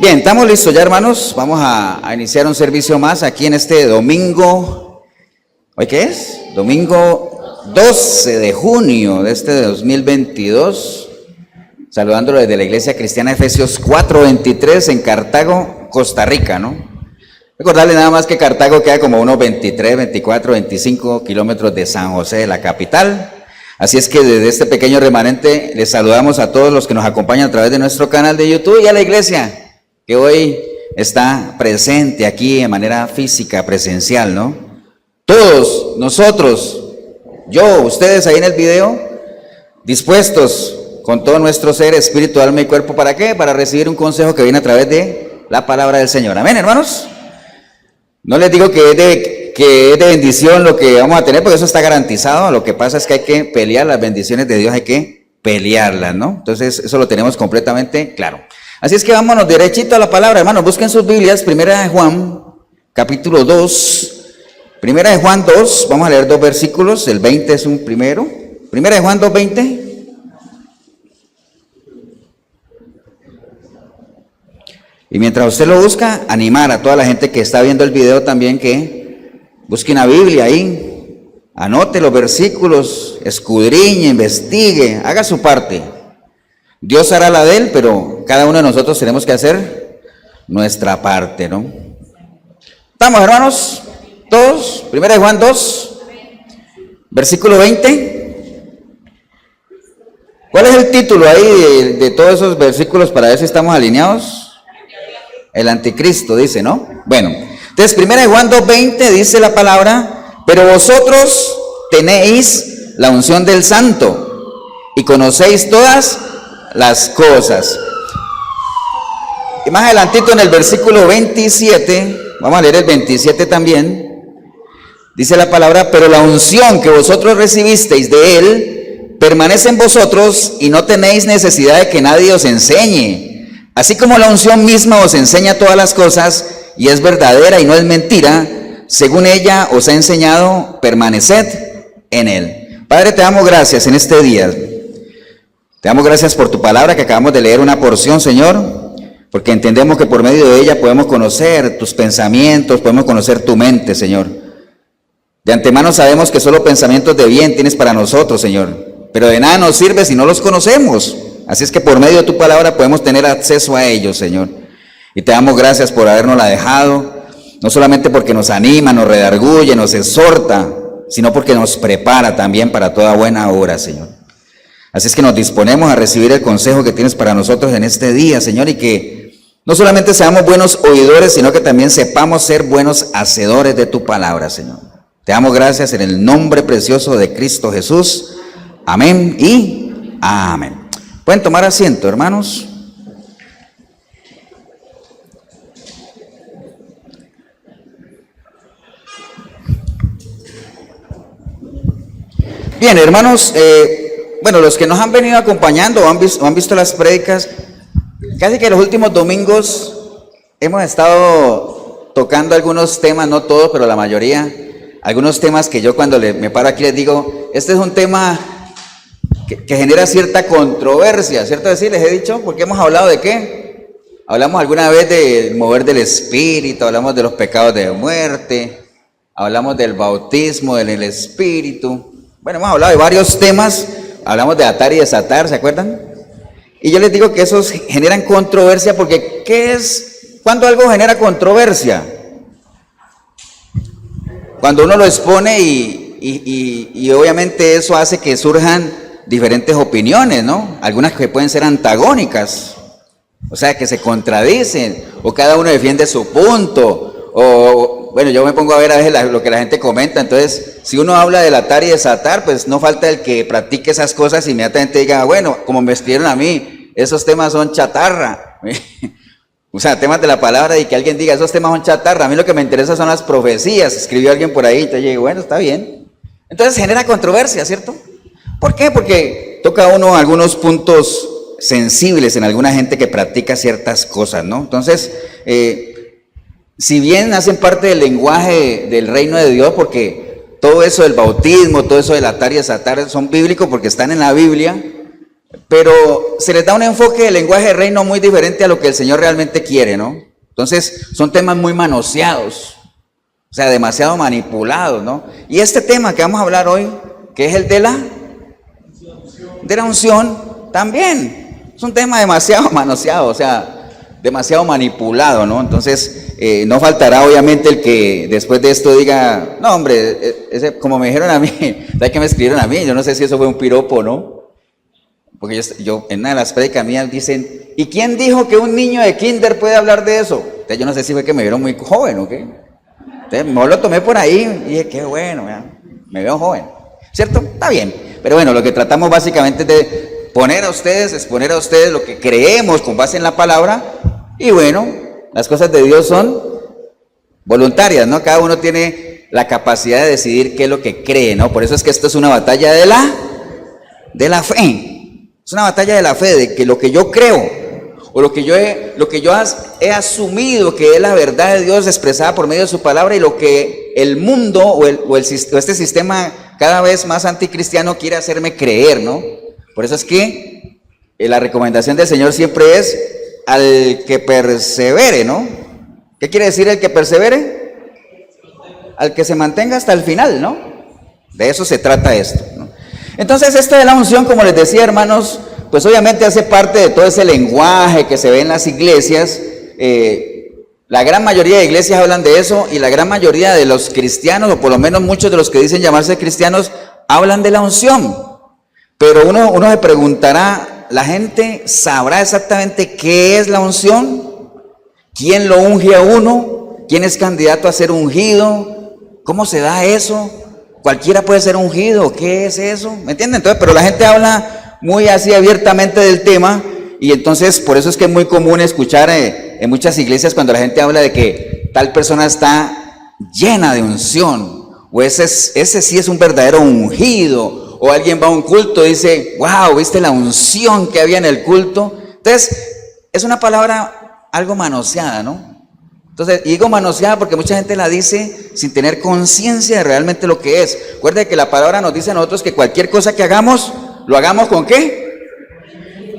Bien, estamos listos ya, hermanos. Vamos a iniciar un servicio más aquí en este domingo. ¿Hoy qué es? Domingo 12 de junio de este 2022. Saludándolo desde la Iglesia Cristiana Efesios 4:23 en Cartago, Costa Rica, ¿no? Recordarle nada más que Cartago queda como unos 23, 24, 25 kilómetros de San José, de la capital. Así es que desde este pequeño remanente les saludamos a todos los que nos acompañan a través de nuestro canal de YouTube y a la iglesia que hoy está presente aquí de manera física, presencial, ¿no? Todos nosotros, yo, ustedes ahí en el video, dispuestos con todo nuestro ser, espíritu, alma y cuerpo, ¿para qué? Para recibir un consejo que viene a través de la palabra del Señor. Amén, hermanos. No les digo que es de bendición lo que vamos a tener, porque eso está garantizado. Lo que pasa es que hay que pelear las bendiciones de Dios, hay que pelearlas, ¿no? Entonces, eso lo tenemos completamente claro. Así es que vámonos derechito a la palabra, hermanos. Busquen sus Biblias, Primera de Juan, capítulo 2. Primera de Juan 2, vamos a leer dos versículos, el 20 es un primero. Primera de Juan 2:20. Y mientras usted lo busca, animar a toda la gente que está viendo el video también que busque una Biblia ahí, anote los versículos, escudriñe, investigue, haga su parte. Dios hará la de él, pero cada uno de nosotros tenemos que hacer nuestra parte, ¿no? ¿Estamos, hermanos? Todos. Primera de Juan 2, versículo 20. ¿Cuál es el título ahí de todos esos versículos para ver si estamos alineados? El anticristo, dice, ¿no? Bueno, entonces Primera de Juan 2:20 dice la palabra: pero vosotros tenéis la unción del Santo y conocéis todas las cosas. Y más adelantito en el versículo 27, vamos a leer el 27 también, dice la palabra: pero la unción que vosotros recibisteis de Él permanece en vosotros y no tenéis necesidad de que nadie os enseñe. Así como la unción misma os enseña todas las cosas y es verdadera y no es mentira, según ella os ha enseñado, permaneced en Él. Padre, te damos gracias en este día. Te damos gracias por tu palabra que acabamos de leer una porción, Señor, porque entendemos que por medio de ella podemos conocer tus pensamientos, podemos conocer tu mente, Señor. De antemano sabemos que solo pensamientos de bien tienes para nosotros, Señor, pero de nada nos sirve si no los conocemos. Así es que por medio de tu palabra podemos tener acceso a ellos, Señor. Y te damos gracias por habernosla dejado, no solamente porque nos anima, nos redarguye, nos exhorta, sino porque nos prepara también para toda buena obra, Señor. Así es que nos disponemos a recibir el consejo que tienes para nosotros en este día, Señor, y que no solamente seamos buenos oidores, sino que también sepamos ser buenos hacedores de tu palabra, Señor. Te damos gracias en el nombre precioso de Cristo Jesús. Amén y amén. Pueden tomar asiento, hermanos. Bien, hermanos, bueno, los que nos han venido acompañando o han visto las prédicas, casi que los últimos domingos hemos estado tocando algunos temas, no todos, pero la mayoría, algunos temas que yo cuando me paro aquí les digo, este es un tema que genera cierta controversia, ¿cierto? Decir, les he dicho, porque hemos hablado de qué. Hablamos alguna vez del mover del Espíritu, hablamos de los pecados de muerte, hablamos del bautismo en el Espíritu. Bueno, hemos hablado de varios temas, hablamos de atar y desatar, ¿se acuerdan? Y yo les digo que esos generan controversia porque ¿qué es? ¿Cuándo algo genera controversia? Cuando uno lo expone y obviamente eso hace que surjan diferentes opiniones, ¿no? Algunas que pueden ser antagónicas, o sea, que se contradicen, o cada uno defiende su punto, o bueno, yo me pongo a ver a veces lo que la gente comenta. Entonces, si uno habla del atar y desatar, pues no falta el que practique esas cosas y inmediatamente diga, bueno, como me escribieron a mí, esos temas son chatarra. O sea, temas de la palabra y que alguien diga, esos temas son chatarra. A mí lo que me interesa son las profecías. Escribió alguien por ahí, entonces yo digo, bueno, está bien. Entonces genera controversia, ¿cierto? ¿Por qué? Porque toca uno algunos puntos sensibles en alguna gente que practica ciertas cosas, ¿no? Entonces, si bien hacen parte del lenguaje del reino de Dios, porque todo eso del bautismo, todo eso del atar y desatar son bíblicos porque están en la Biblia, pero se les da un enfoque del lenguaje del reino muy diferente a lo que el Señor realmente quiere, ¿no? Entonces, son temas muy manoseados, o sea, demasiado manipulados, ¿no? Y este tema que vamos a hablar hoy, que es el de la unción, también es un tema demasiado manoseado, o sea, demasiado manipulado, ¿no? Entonces, no faltará obviamente el que después de esto diga, no hombre, como me dijeron a mí, ¿sabes qué me escribieron a mí? Yo no sé si eso fue un piropo, ¿no? Porque yo en una de las prédicas mías dicen, ¿y quién dijo que un niño de kinder puede hablar de eso? Entonces yo no sé si fue que me vieron muy joven o qué. Entonces me lo tomé por ahí y dije, qué bueno, me veo joven, ¿cierto? Está bien, pero bueno, lo que tratamos básicamente es de exponer a ustedes lo que creemos con base en la palabra, y bueno, las cosas de Dios son voluntarias, ¿no? Cada uno tiene la capacidad de decidir qué es lo que cree, ¿no? Por eso es que esto es una batalla de la fe. Es una batalla de la fe, de que lo que yo creo, o lo que yo he asumido que es la verdad de Dios expresada por medio de su palabra, y lo que el mundo o este sistema cada vez más anticristiano quiere hacerme creer, ¿no? Por eso es que la recomendación del Señor siempre es al que persevere, ¿no? ¿Qué quiere decir el que persevere? Al que se mantenga hasta el final, ¿no? De eso se trata esto, ¿no? Entonces, esto de la unción, como les decía, hermanos, pues obviamente hace parte de todo ese lenguaje que se ve en las iglesias. La gran mayoría de iglesias hablan de eso, y la gran mayoría de los cristianos, o por lo menos muchos de los que dicen llamarse cristianos, hablan de la unción. Pero uno se preguntará, ¿la gente sabrá exactamente qué es la unción? ¿Quién lo unge a uno? ¿Quién es candidato a ser ungido? ¿Cómo se da eso? ¿Cualquiera puede ser ungido? ¿Qué es eso? ¿Me entienden? Entonces, pero la gente habla muy así abiertamente del tema, y entonces por eso es que es muy común escuchar en muchas iglesias cuando la gente habla de que tal persona está llena de unción, o ese sí es un verdadero ungido, o alguien va a un culto y dice, wow, ¿viste la unción que había en el culto? Entonces, es una palabra algo manoseada, ¿no? Entonces, digo manoseada porque mucha gente la dice sin tener conciencia de realmente lo que es. Recuerden que la palabra nos dice a nosotros que cualquier cosa que hagamos, ¿lo hagamos con qué?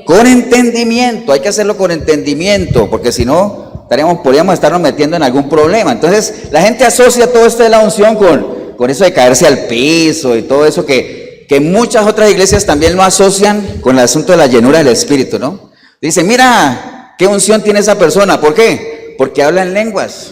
Con entendimiento. Hay que hacerlo con entendimiento, porque si no, podríamos estarnos metiendo en algún problema. Entonces, la gente asocia todo esto de la unción con eso de caerse al piso y todo eso que muchas otras iglesias también lo asocian con el asunto de la llenura del Espíritu, ¿no? Dicen, mira, ¿qué unción tiene esa persona? ¿Por qué? Porque habla en lenguas.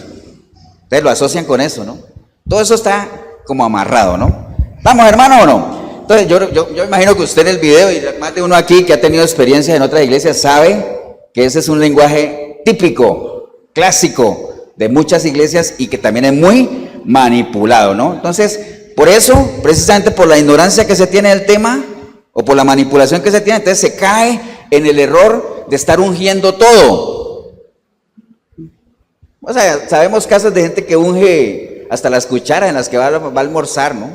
Entonces lo asocian con eso, ¿no? Todo eso está como amarrado, ¿no? ¿Estamos, hermano, o no? Entonces yo imagino que usted en el video, y más de uno aquí que ha tenido experiencia en otras iglesias, sabe que ese es un lenguaje típico, clásico de muchas iglesias, y que también es muy manipulado, ¿no? Entonces, por eso, precisamente por la ignorancia que se tiene del tema, o por la manipulación que se tiene, entonces se cae en el error de estar ungiendo todo. O sea, sabemos casos de gente que unge hasta las cucharas en las que va a almorzar, ¿no?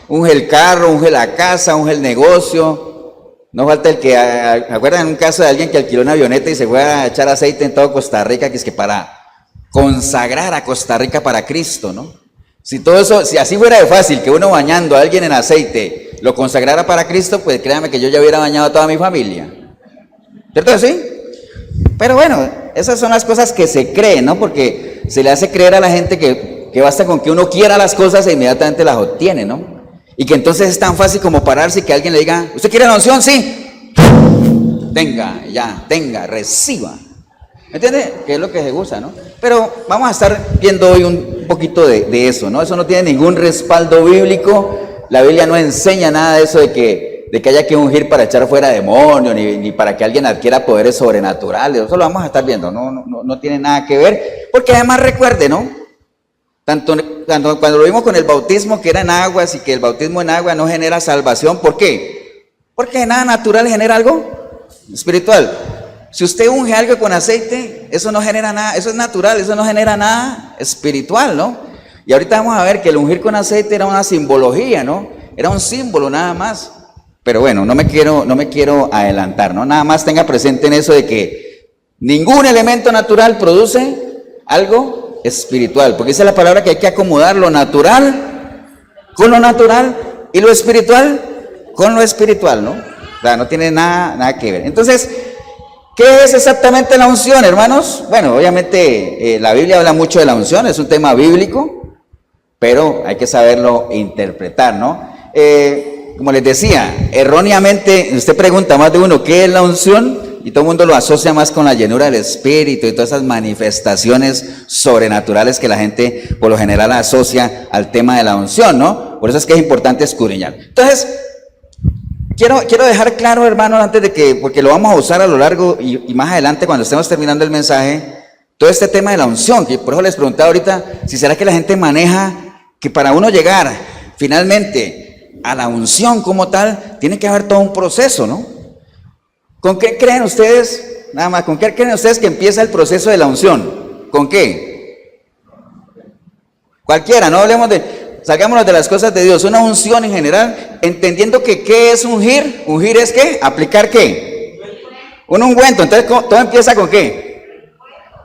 Unge el carro, unge la casa, unge el negocio. No falta el que, ¿me acuerdan un caso de alguien que alquiló una avioneta y se fue a echar aceite en todo Costa Rica, que es que para consagrar a Costa Rica para Cristo, ¿no? Si todo eso, si así fuera de fácil que uno bañando a alguien en aceite lo consagrara para Cristo, pues créanme que yo ya hubiera bañado a toda mi familia. ¿Cierto que sí? Pero bueno, esas son las cosas que se creen, ¿no? Porque se le hace creer a la gente que basta con que uno quiera las cosas e inmediatamente las obtiene, ¿no? Y que entonces es tan fácil como pararse y que alguien le diga, ¿usted quiere la unción? Sí. Tenga, ya, tenga, reciba. ¿Me entiende? Que es lo que se usa, ¿no? Pero vamos a estar viendo hoy un poquito de eso, ¿no? Eso no tiene ningún respaldo bíblico. La Biblia no enseña nada de eso de que haya que ungir para echar fuera demonios, ni para que alguien adquiera poderes sobrenaturales. Eso lo vamos a estar viendo, no tiene nada que ver. Porque además recuerde, ¿no? Tanto cuando lo vimos con el bautismo, que era en aguas, y que el bautismo en agua no genera salvación. ¿Por qué? Porque nada natural genera algo espiritual. Si usted unge algo con aceite, eso no genera nada, eso es natural, eso no genera nada espiritual, ¿no? Y ahorita vamos a ver que el ungir con aceite era una simbología, ¿no? Era un símbolo nada más. Pero bueno, no me quiero adelantar, ¿no? Nada más tenga presente en eso de que ningún elemento natural produce algo espiritual, porque esa es la palabra que hay que acomodar lo natural con lo natural y lo espiritual con lo espiritual, ¿no? O sea, no tiene nada que ver. Entonces, ¿qué es exactamente la unción, hermanos? Bueno, obviamente la Biblia habla mucho de la unción, es un tema bíblico, pero hay que saberlo interpretar, ¿no? Como les decía, erróneamente, usted pregunta más de uno, ¿qué es la unción? Y todo el mundo lo asocia más con la llenura del Espíritu y todas esas manifestaciones sobrenaturales que la gente por lo general asocia al tema de la unción, ¿no? Por eso es que es importante escudriñar. Entonces, quiero dejar claro, hermanos, antes de que, porque lo vamos a usar a lo largo y más adelante cuando estemos terminando el mensaje, todo este tema de la unción, que por eso les preguntaba ahorita, si será que la gente maneja que para uno llegar finalmente a la unción como tal, tiene que haber todo un proceso, ¿no? ¿Con qué creen ustedes, nada más, con qué creen ustedes que empieza el proceso de la unción? ¿Con qué? Cualquiera, no hablemos de, salgámonos de las cosas de Dios, una unción en general, entendiendo que ¿qué es ungir? ¿Ungir es qué? ¿Aplicar qué? Un ungüento, entonces todo empieza ¿con qué?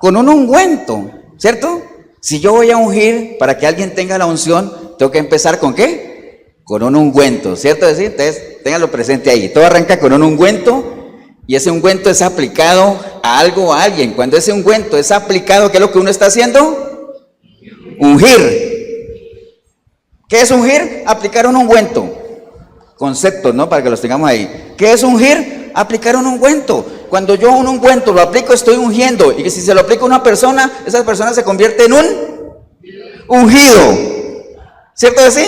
Con un ungüento, ¿cierto? Si yo voy a ungir para que alguien tenga la unción, tengo que empezar ¿con qué? Con un ungüento, ¿cierto? Entonces, ténganlo presente ahí, todo arranca con un ungüento. Y ese ungüento es aplicado a algo o a alguien. Cuando ese ungüento es aplicado, ¿qué es lo que uno está haciendo? Ungir. ¿Qué es ungir? Aplicar un ungüento. Conceptos, ¿no? Para que los tengamos ahí. ¿Qué es ungir? Aplicar un ungüento. Cuando yo un ungüento lo aplico, estoy ungiendo. Y que si se lo aplica a una persona, esa persona se convierte en un ungido. ¿Cierto así?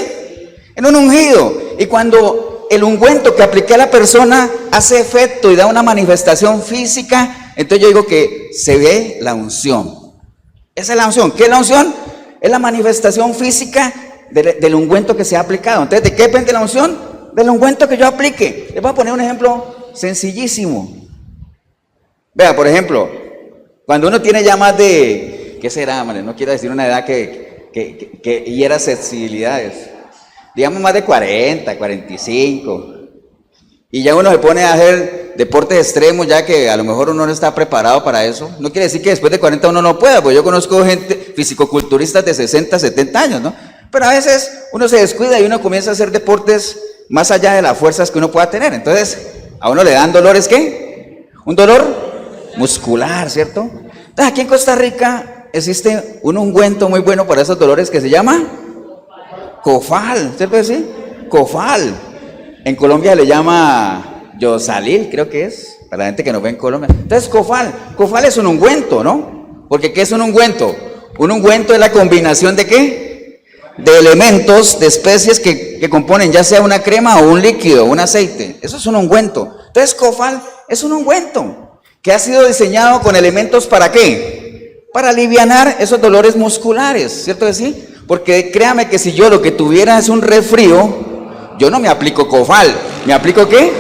En un ungido. Y cuando el ungüento que apliqué a la persona hace efecto y da una manifestación física, entonces yo digo que se ve la unción. Esa es la unción. ¿Qué es la unción? Es la manifestación física del ungüento que se ha aplicado. Entonces, ¿de qué depende la unción? Del ungüento que yo aplique. Les voy a poner un ejemplo sencillísimo. Vea, por ejemplo, cuando uno tiene ya más de, ¿qué será, madre? No quiero decir una edad que hiera sensibilidades. Digamos más de 40, 45, y ya uno se pone a hacer deportes extremos, ya que a lo mejor uno no está preparado para eso. No quiere decir que después de 40 uno no pueda, porque yo conozco gente, fisicoculturistas de 60, 70 años, ¿no? Pero a veces uno se descuida y uno comienza a hacer deportes más allá de las fuerzas que uno pueda tener. Entonces, a uno le dan dolores, ¿qué? Un dolor muscular, ¿cierto? Entonces, aquí en Costa Rica existe un ungüento muy bueno para esos dolores que se llama Cofal, ¿se puede decir? Cofal. En Colombia le llama Yosalil, creo que es, para la gente que nos ve en Colombia. Entonces, Cofal es un ungüento, ¿no? Porque ¿qué es un ungüento? Un ungüento es la combinación ¿de qué? De elementos, de especies que componen ya sea una crema o un líquido, un aceite. Eso es un ungüento. Entonces, Cofal es un ungüento que ha sido diseñado con elementos ¿para qué? Para alivianar esos dolores musculares, ¿cierto que sí? Porque créame que si yo lo que tuviera es un resfrío, yo no me aplico Cofal, ¿me aplico qué?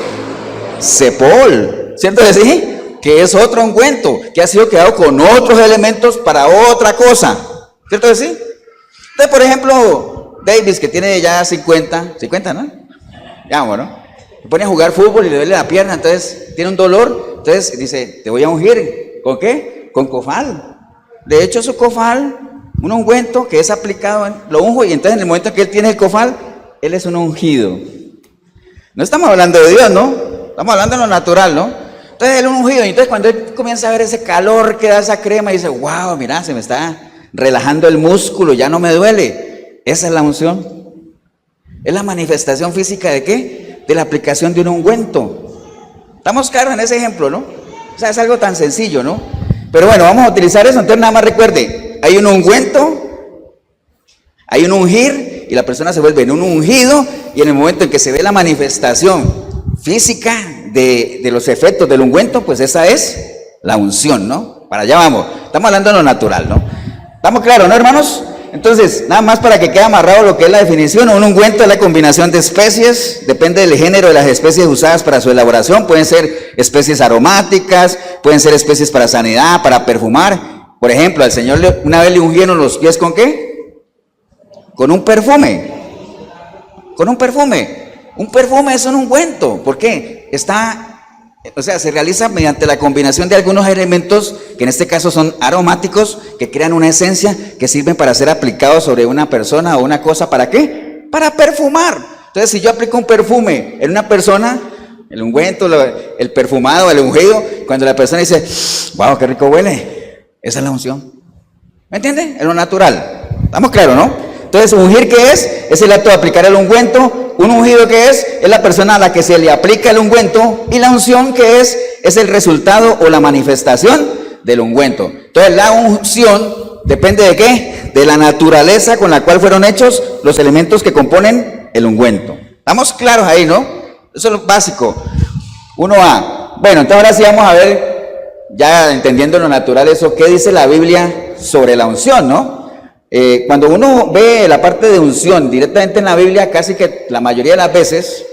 Cepol, ¿cierto que sí? Que es otro ungüento, que ha sido creado con otros elementos para otra cosa, ¿cierto que sí? Entonces, por ejemplo, Davis, que tiene ya 50, ¿no? Ya, bueno, se pone a jugar fútbol y le duele la pierna, entonces tiene un dolor, entonces dice, te voy a ungir, ¿con qué? Con Cofal. De hecho, su Cofal, un ungüento que es aplicado, lo unjo y entonces en el momento que él tiene el Cofal, él es un ungido. No estamos hablando de Dios, ¿no? Estamos hablando de lo natural, ¿no? Entonces él es un ungido y entonces cuando él comienza a ver ese calor que da esa crema, dice, wow, mira, se me está relajando el músculo, ya no me duele. Esa es la unción. Es la manifestación física ¿de qué? De la aplicación de un ungüento. Estamos claros en ese ejemplo, ¿no? O sea, es algo tan sencillo, ¿no? Pero bueno, vamos a utilizar eso, entonces nada más recuerde, hay un ungüento, hay un ungir, y la persona se vuelve en un ungido, y en el momento en que se ve la manifestación física de los efectos del ungüento, pues esa es la unción, ¿no? Para allá vamos, estamos hablando de lo natural, ¿no? ¿Estamos claros, no, hermanos? Entonces, nada más para que quede amarrado lo que es la definición, un ungüento es la combinación de especies, depende del género de las especies usadas para su elaboración, pueden ser especies aromáticas, pueden ser especies para sanidad, para perfumar. Por ejemplo, al Señor una vez le ungieron los pies ¿con qué? Con un perfume. Con un perfume. Un perfume es un ungüento. ¿Por qué? Se realiza mediante la combinación de algunos elementos, que en este caso son aromáticos, que crean una esencia que sirven para ser aplicados sobre una persona o una cosa. ¿Para qué? Para perfumar. Entonces, si yo aplico un perfume en una persona, El ungüento, el perfumado, el ungido, cuando la persona dice, wow, qué rico huele, esa es la unción. ¿Me entiende? Es lo natural. ¿Estamos claros, no? Entonces, ungir, ¿qué es? Es el acto de aplicar el ungüento. Un ungido, ¿qué es? Es la persona a la que se le aplica el ungüento. Y la unción, ¿qué es? Es el resultado o la manifestación del ungüento. Entonces, la unción depende de ¿qué? De la naturaleza con la cual fueron hechos los elementos que componen el ungüento. ¿Estamos claros ahí, no? Eso es lo básico. 1A. Bueno, entonces ahora sí vamos a ver, ya entendiendo lo natural eso, ¿qué dice la Biblia sobre la unción, no? Cuando uno ve la parte de unción directamente en la Biblia, casi que la mayoría de las veces,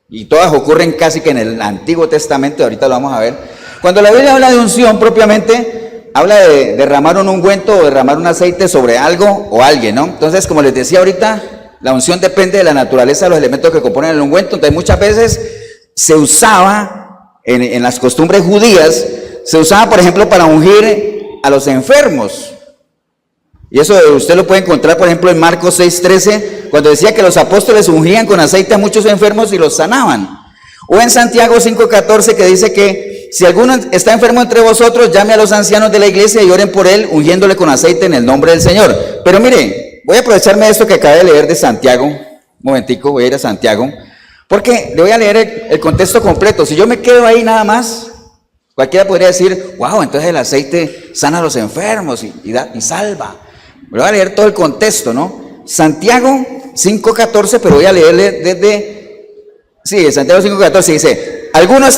y todas ocurren casi que en el Antiguo Testamento, ahorita lo vamos a ver, cuando la Biblia habla de unción propiamente, habla de derramar un ungüento o derramar un aceite sobre algo o alguien, ¿no? Entonces, como les decía ahorita, la unción depende de la naturaleza de los elementos que componen el ungüento. Entonces, muchas veces se usaba, en las costumbres judías, se usaba, por ejemplo, para ungir a los enfermos. Y eso usted lo puede encontrar, por ejemplo, en Marcos 6:13, cuando decía que los apóstoles ungían con aceite a muchos enfermos y los sanaban. O en Santiago 5:14, que dice que si alguno está enfermo entre vosotros, llame a los ancianos de la iglesia y oren por él, ungiéndole con aceite en el nombre del Señor. Pero mire, voy a aprovecharme de esto que acabé de leer de Santiago. Un momentico, voy a ir a Santiago, porque le voy a leer el contexto completo. Si yo me quedo ahí nada más, cualquiera podría decir, wow, entonces el aceite sana a los enfermos y salva. Me voy a leer todo el contexto, ¿no? Santiago 5:14, pero voy a leerle desde, Santiago 5:14 dice, alguno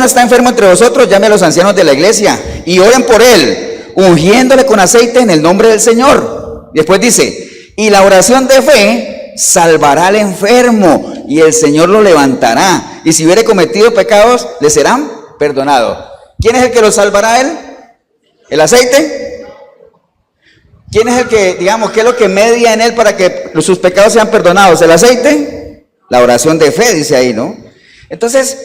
está enfermo entre vosotros, llame a los ancianos de la iglesia y oren por él, ungiéndole con aceite en el nombre del Señor. Después dice, y la oración de fe salvará al enfermo y el Señor lo levantará, y si hubiere cometido pecados, le serán perdonados. ¿Quién es el que lo salvará a él? ¿El aceite? ¿Quién es el que, digamos, qué es lo que media en él para que sus pecados sean perdonados? ¿El aceite? La oración de fe, dice ahí, ¿no? Entonces,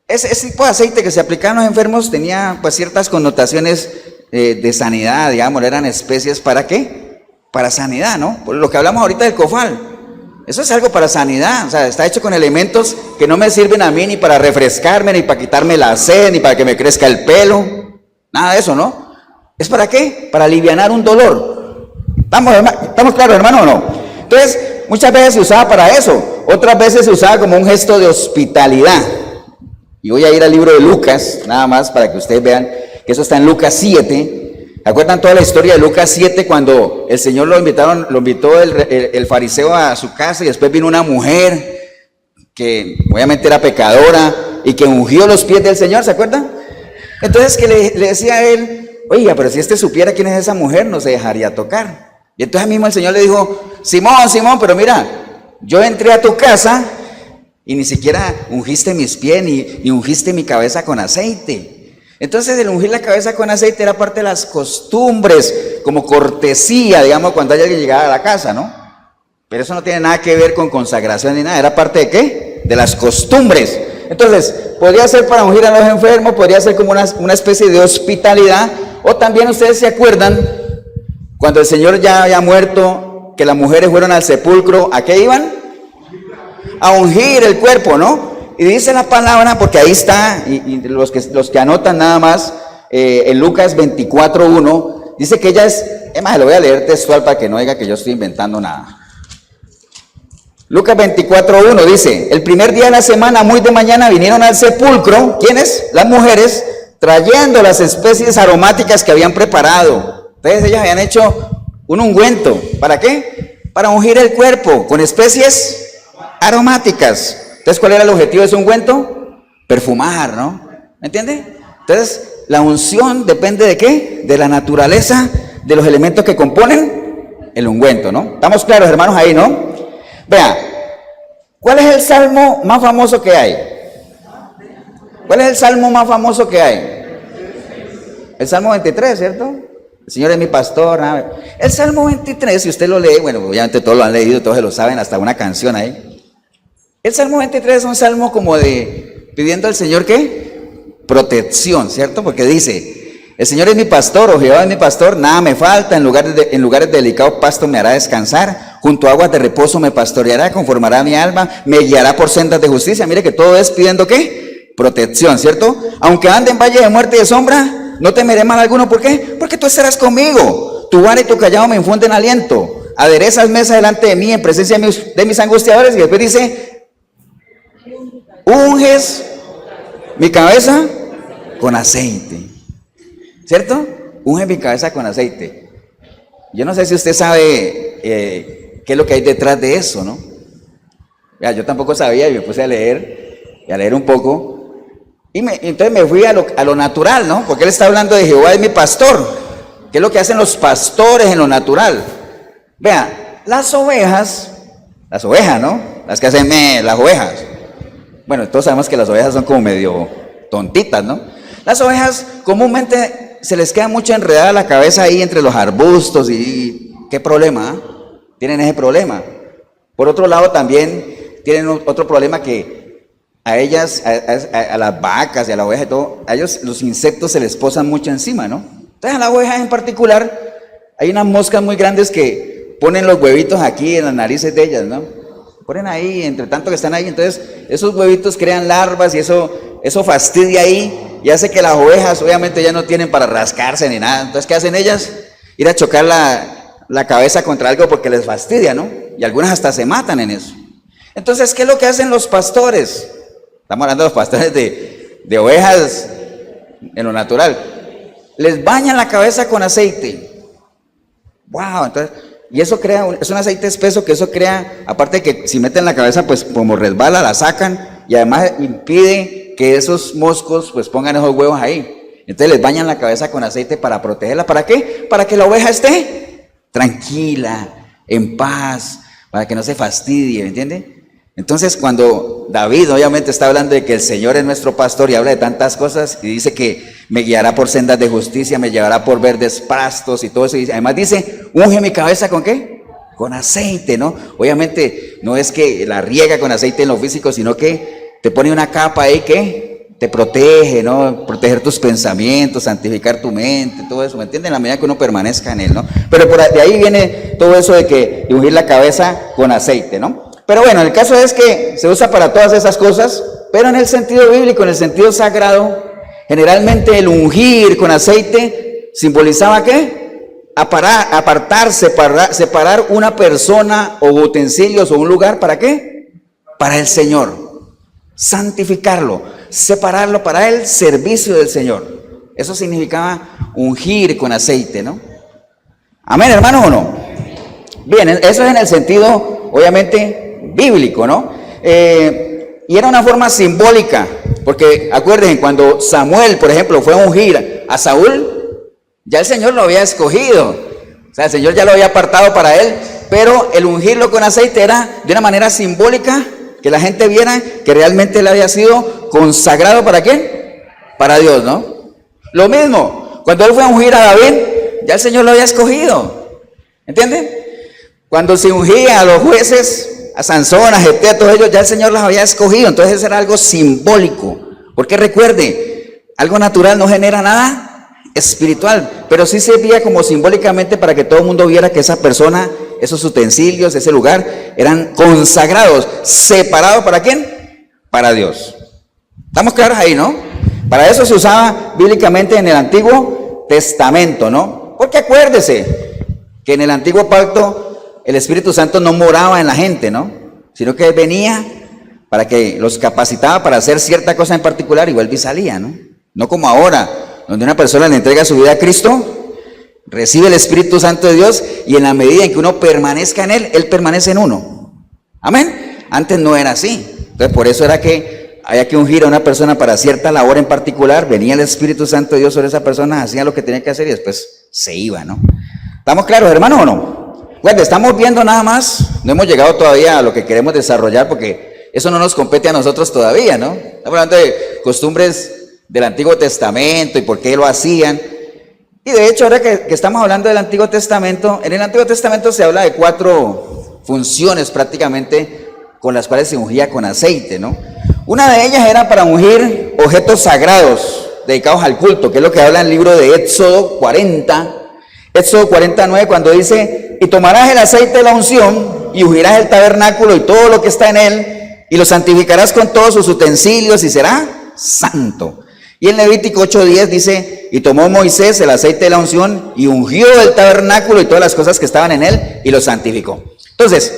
ese tipo de aceite que se aplicaba a los enfermos tenía pues ciertas connotaciones de sanidad, digamos, eran especies ¿para qué? Para sanidad, ¿no? Por lo que hablamos ahorita del cofal. Eso es algo para sanidad, o sea, está hecho con elementos que no me sirven a mí ni para refrescarme, ni para quitarme la sed, ni para que me crezca el pelo, nada de eso, ¿no? ¿Es para qué? Para alivianar un dolor. ¿Estamos claros, hermano, o no? Entonces, muchas veces se usaba para eso, otras veces se usaba como un gesto de hospitalidad. Y voy a ir al libro de Lucas, nada más para que ustedes vean que eso está en Lucas 7. ¿Acuerdan toda la historia de Lucas 7 cuando el Señor lo invitó el fariseo a su casa y después vino una mujer que obviamente era pecadora y que ungió los pies del Señor, ¿se acuerdan? Entonces que le decía a él, oiga, pero si supiera quién es esa mujer, no se dejaría tocar. Y entonces mismo el Señor le dijo, Simón, pero mira, yo entré a tu casa y ni siquiera ungiste mis pies ni ungiste mi cabeza con aceite. Entonces el ungir la cabeza con aceite era parte de las costumbres, como cortesía, digamos, cuando alguien llegaba a la casa, ¿no? Pero eso no tiene nada que ver con consagración ni nada, era parte de ¿qué? De las costumbres. Entonces, podría ser para ungir a los enfermos, podría ser como una especie de hospitalidad, o también ustedes se acuerdan, cuando el Señor ya había muerto, que las mujeres fueron al sepulcro, ¿a qué iban? A ungir el cuerpo, ¿no? Y dice la palabra, porque ahí está, y los que anotan nada más, en Lucas 24:1, dice que ella es más, lo voy a leer textual para que no diga que yo estoy inventando nada. Lucas 24:1 dice, el primer día de la semana, muy de mañana, vinieron al sepulcro, ¿quiénes? Las mujeres, trayendo las especies aromáticas que habían preparado. Entonces ellas habían hecho un ungüento, ¿para qué? Para ungir el cuerpo con especies aromáticas. Entonces, ¿cuál era el objetivo de ese ungüento? Perfumar, ¿no? ¿Me entiende? Entonces, la unción depende ¿de qué? De la naturaleza de los elementos que componen el ungüento, ¿no? ¿Estamos claros, hermanos, ahí, no? Vea, ¿cuál es el salmo más famoso que hay? ¿Cuál es el salmo más famoso que hay? El Salmo 23, ¿cierto? El Señor es mi pastor. El Salmo 23, si usted lo lee, bueno, obviamente todos lo han leído, todos se lo saben, hasta una canción ahí. El Salmo 23 es un salmo como de pidiendo al Señor ¿qué? Protección, ¿cierto? Porque dice, el Señor es mi pastor, o Jehová es mi pastor, nada me falta, en lugares delicados pasto me hará descansar, junto a aguas de reposo me pastoreará, conformará mi alma, me guiará por sendas de justicia. Mire que todo es pidiendo ¿qué? protección, ¿cierto? Aunque ande en valle de muerte y de sombra, no temeré mal alguno. ¿Por qué? Porque tú estarás conmigo. Tu vara y tu callado me infunden aliento. Aderezas mesa delante de mí en presencia de mis angustiadores. Y después dice, unges mi cabeza con aceite. ¿Cierto? Unge mi cabeza con aceite. Yo no sé si usted sabe qué es lo que hay detrás de eso, ¿no? Ya, yo tampoco sabía y me puse a leer un poco. Entonces me fui a lo natural, ¿no? Porque él está hablando de Jehová es mi pastor. ¿Qué es lo que hacen los pastores en lo natural? Vea, las ovejas, ¿no? Las que hacen las ovejas. Bueno, todos sabemos que las ovejas son como medio tontitas, ¿no? Las ovejas comúnmente se les queda mucho enredada la cabeza ahí entre los arbustos y ¿qué problema? Tienen ese problema. Por otro lado también tienen otro problema que a ellas, a las vacas y a la oveja y todo, a ellos los insectos se les posan mucho encima, ¿no? Entonces a la oveja en particular hay unas moscas muy grandes que ponen los huevitos aquí en las narices de ellas, ¿no? Ponen ahí, entre tanto que están ahí, entonces esos huevitos crean larvas y eso fastidia ahí y hace que las ovejas obviamente ya no tienen para rascarse ni nada. Entonces, ¿qué hacen ellas? Ir a chocar la cabeza contra algo porque les fastidia, ¿no? Y algunas hasta se matan en eso. Entonces, ¿qué es lo que hacen los pastores? Estamos hablando de los pastores de ovejas en lo natural. Les bañan la cabeza con aceite. ¡Wow! Entonces, y eso es un aceite espeso que eso crea, aparte de que si meten la cabeza, pues como resbala, la sacan y además impide que esos moscos pues pongan esos huevos ahí. Entonces les bañan la cabeza con aceite para protegerla. ¿Para qué? Para que la oveja esté tranquila, en paz, para que no se fastidie, ¿me entiende? Entonces cuando David obviamente está hablando de que el Señor es nuestro pastor y habla de tantas cosas y dice que me guiará por sendas de justicia, me llevará por verdes pastos y todo eso, y además dice, unge mi cabeza ¿con qué? Con aceite, ¿no? Obviamente no es que la riega con aceite en lo físico, sino que te pone una capa ahí que te protege, ¿no? Proteger tus pensamientos, santificar tu mente, todo eso, ¿me entienden? En la medida que uno permanezca en él, ¿no? Pero de ahí viene todo eso de ungir la cabeza con aceite, ¿no? Pero bueno, el caso es que se usa para todas esas cosas, pero en el sentido bíblico, en el sentido sagrado, generalmente el ungir con aceite simbolizaba ¿qué? Apartar, separar una persona o utensilios o un lugar, ¿para qué? Para el Señor, santificarlo, separarlo para el servicio del Señor. Eso significaba ungir con aceite, ¿no? Amén, hermanos, ¿o no? Bien, eso es en el sentido, obviamente, bíblico, ¿no? Y era una forma simbólica, porque acuérdense, cuando Samuel, por ejemplo, fue a ungir a Saúl, ya el Señor lo había escogido, o sea, el Señor ya lo había apartado para él, pero el ungirlo con aceite era de una manera simbólica, que la gente viera que realmente él había sido consagrado, ¿para quién? Para Dios, ¿no? Lo mismo, cuando él fue a ungir a David, ya el Señor lo había escogido, ¿entienden? Cuando se ungía a los jueces, a Sansón, a Jefté, a todos ellos, ya el Señor los había escogido. Entonces eso era algo simbólico, porque recuerde, algo natural no genera nada espiritual, pero sí servía como simbólicamente para que todo el mundo viera que esa persona, esos utensilios, ese lugar, eran consagrados, separados, ¿para quién? Para Dios. ¿Estamos claros ahí, no? Para eso se usaba bíblicamente en el Antiguo Testamento, ¿no? Porque acuérdese que en el Antiguo Pacto el Espíritu Santo no moraba en la gente, ¿no? Sino que venía para que los capacitaba para hacer cierta cosa en particular y vuelve y salía, ¿no? No como ahora, donde una persona le entrega su vida a Cristo, recibe el Espíritu Santo de Dios y en la medida en que uno permanezca en Él, Él permanece en uno. Amén. Antes no era así. Entonces por eso era que había que ungir a una persona para cierta labor en particular, venía el Espíritu Santo de Dios sobre esa persona, hacía lo que tenía que hacer y después se iba, ¿no? ¿Estamos claros, hermanos, o no? Bueno, estamos viendo nada más, no hemos llegado todavía a lo que queremos desarrollar porque eso no nos compete a nosotros todavía, ¿no? Estamos hablando de costumbres del Antiguo Testamento y por qué lo hacían. Y de hecho, ahora que estamos hablando del Antiguo Testamento, en el Antiguo Testamento se habla de 4 funciones prácticamente con las cuales se ungía con aceite, ¿no? Una de ellas era para ungir objetos sagrados dedicados al culto, que es lo que habla en el libro de Éxodo 40, Éxodo 49, cuando dice, y tomarás el aceite de la unción y ungirás el tabernáculo y todo lo que está en él y lo santificarás con todos sus utensilios y será santo. Y en Levítico 8:10 dice, y tomó Moisés el aceite de la unción y ungió el tabernáculo y todas las cosas que estaban en él y lo santificó. Entonces,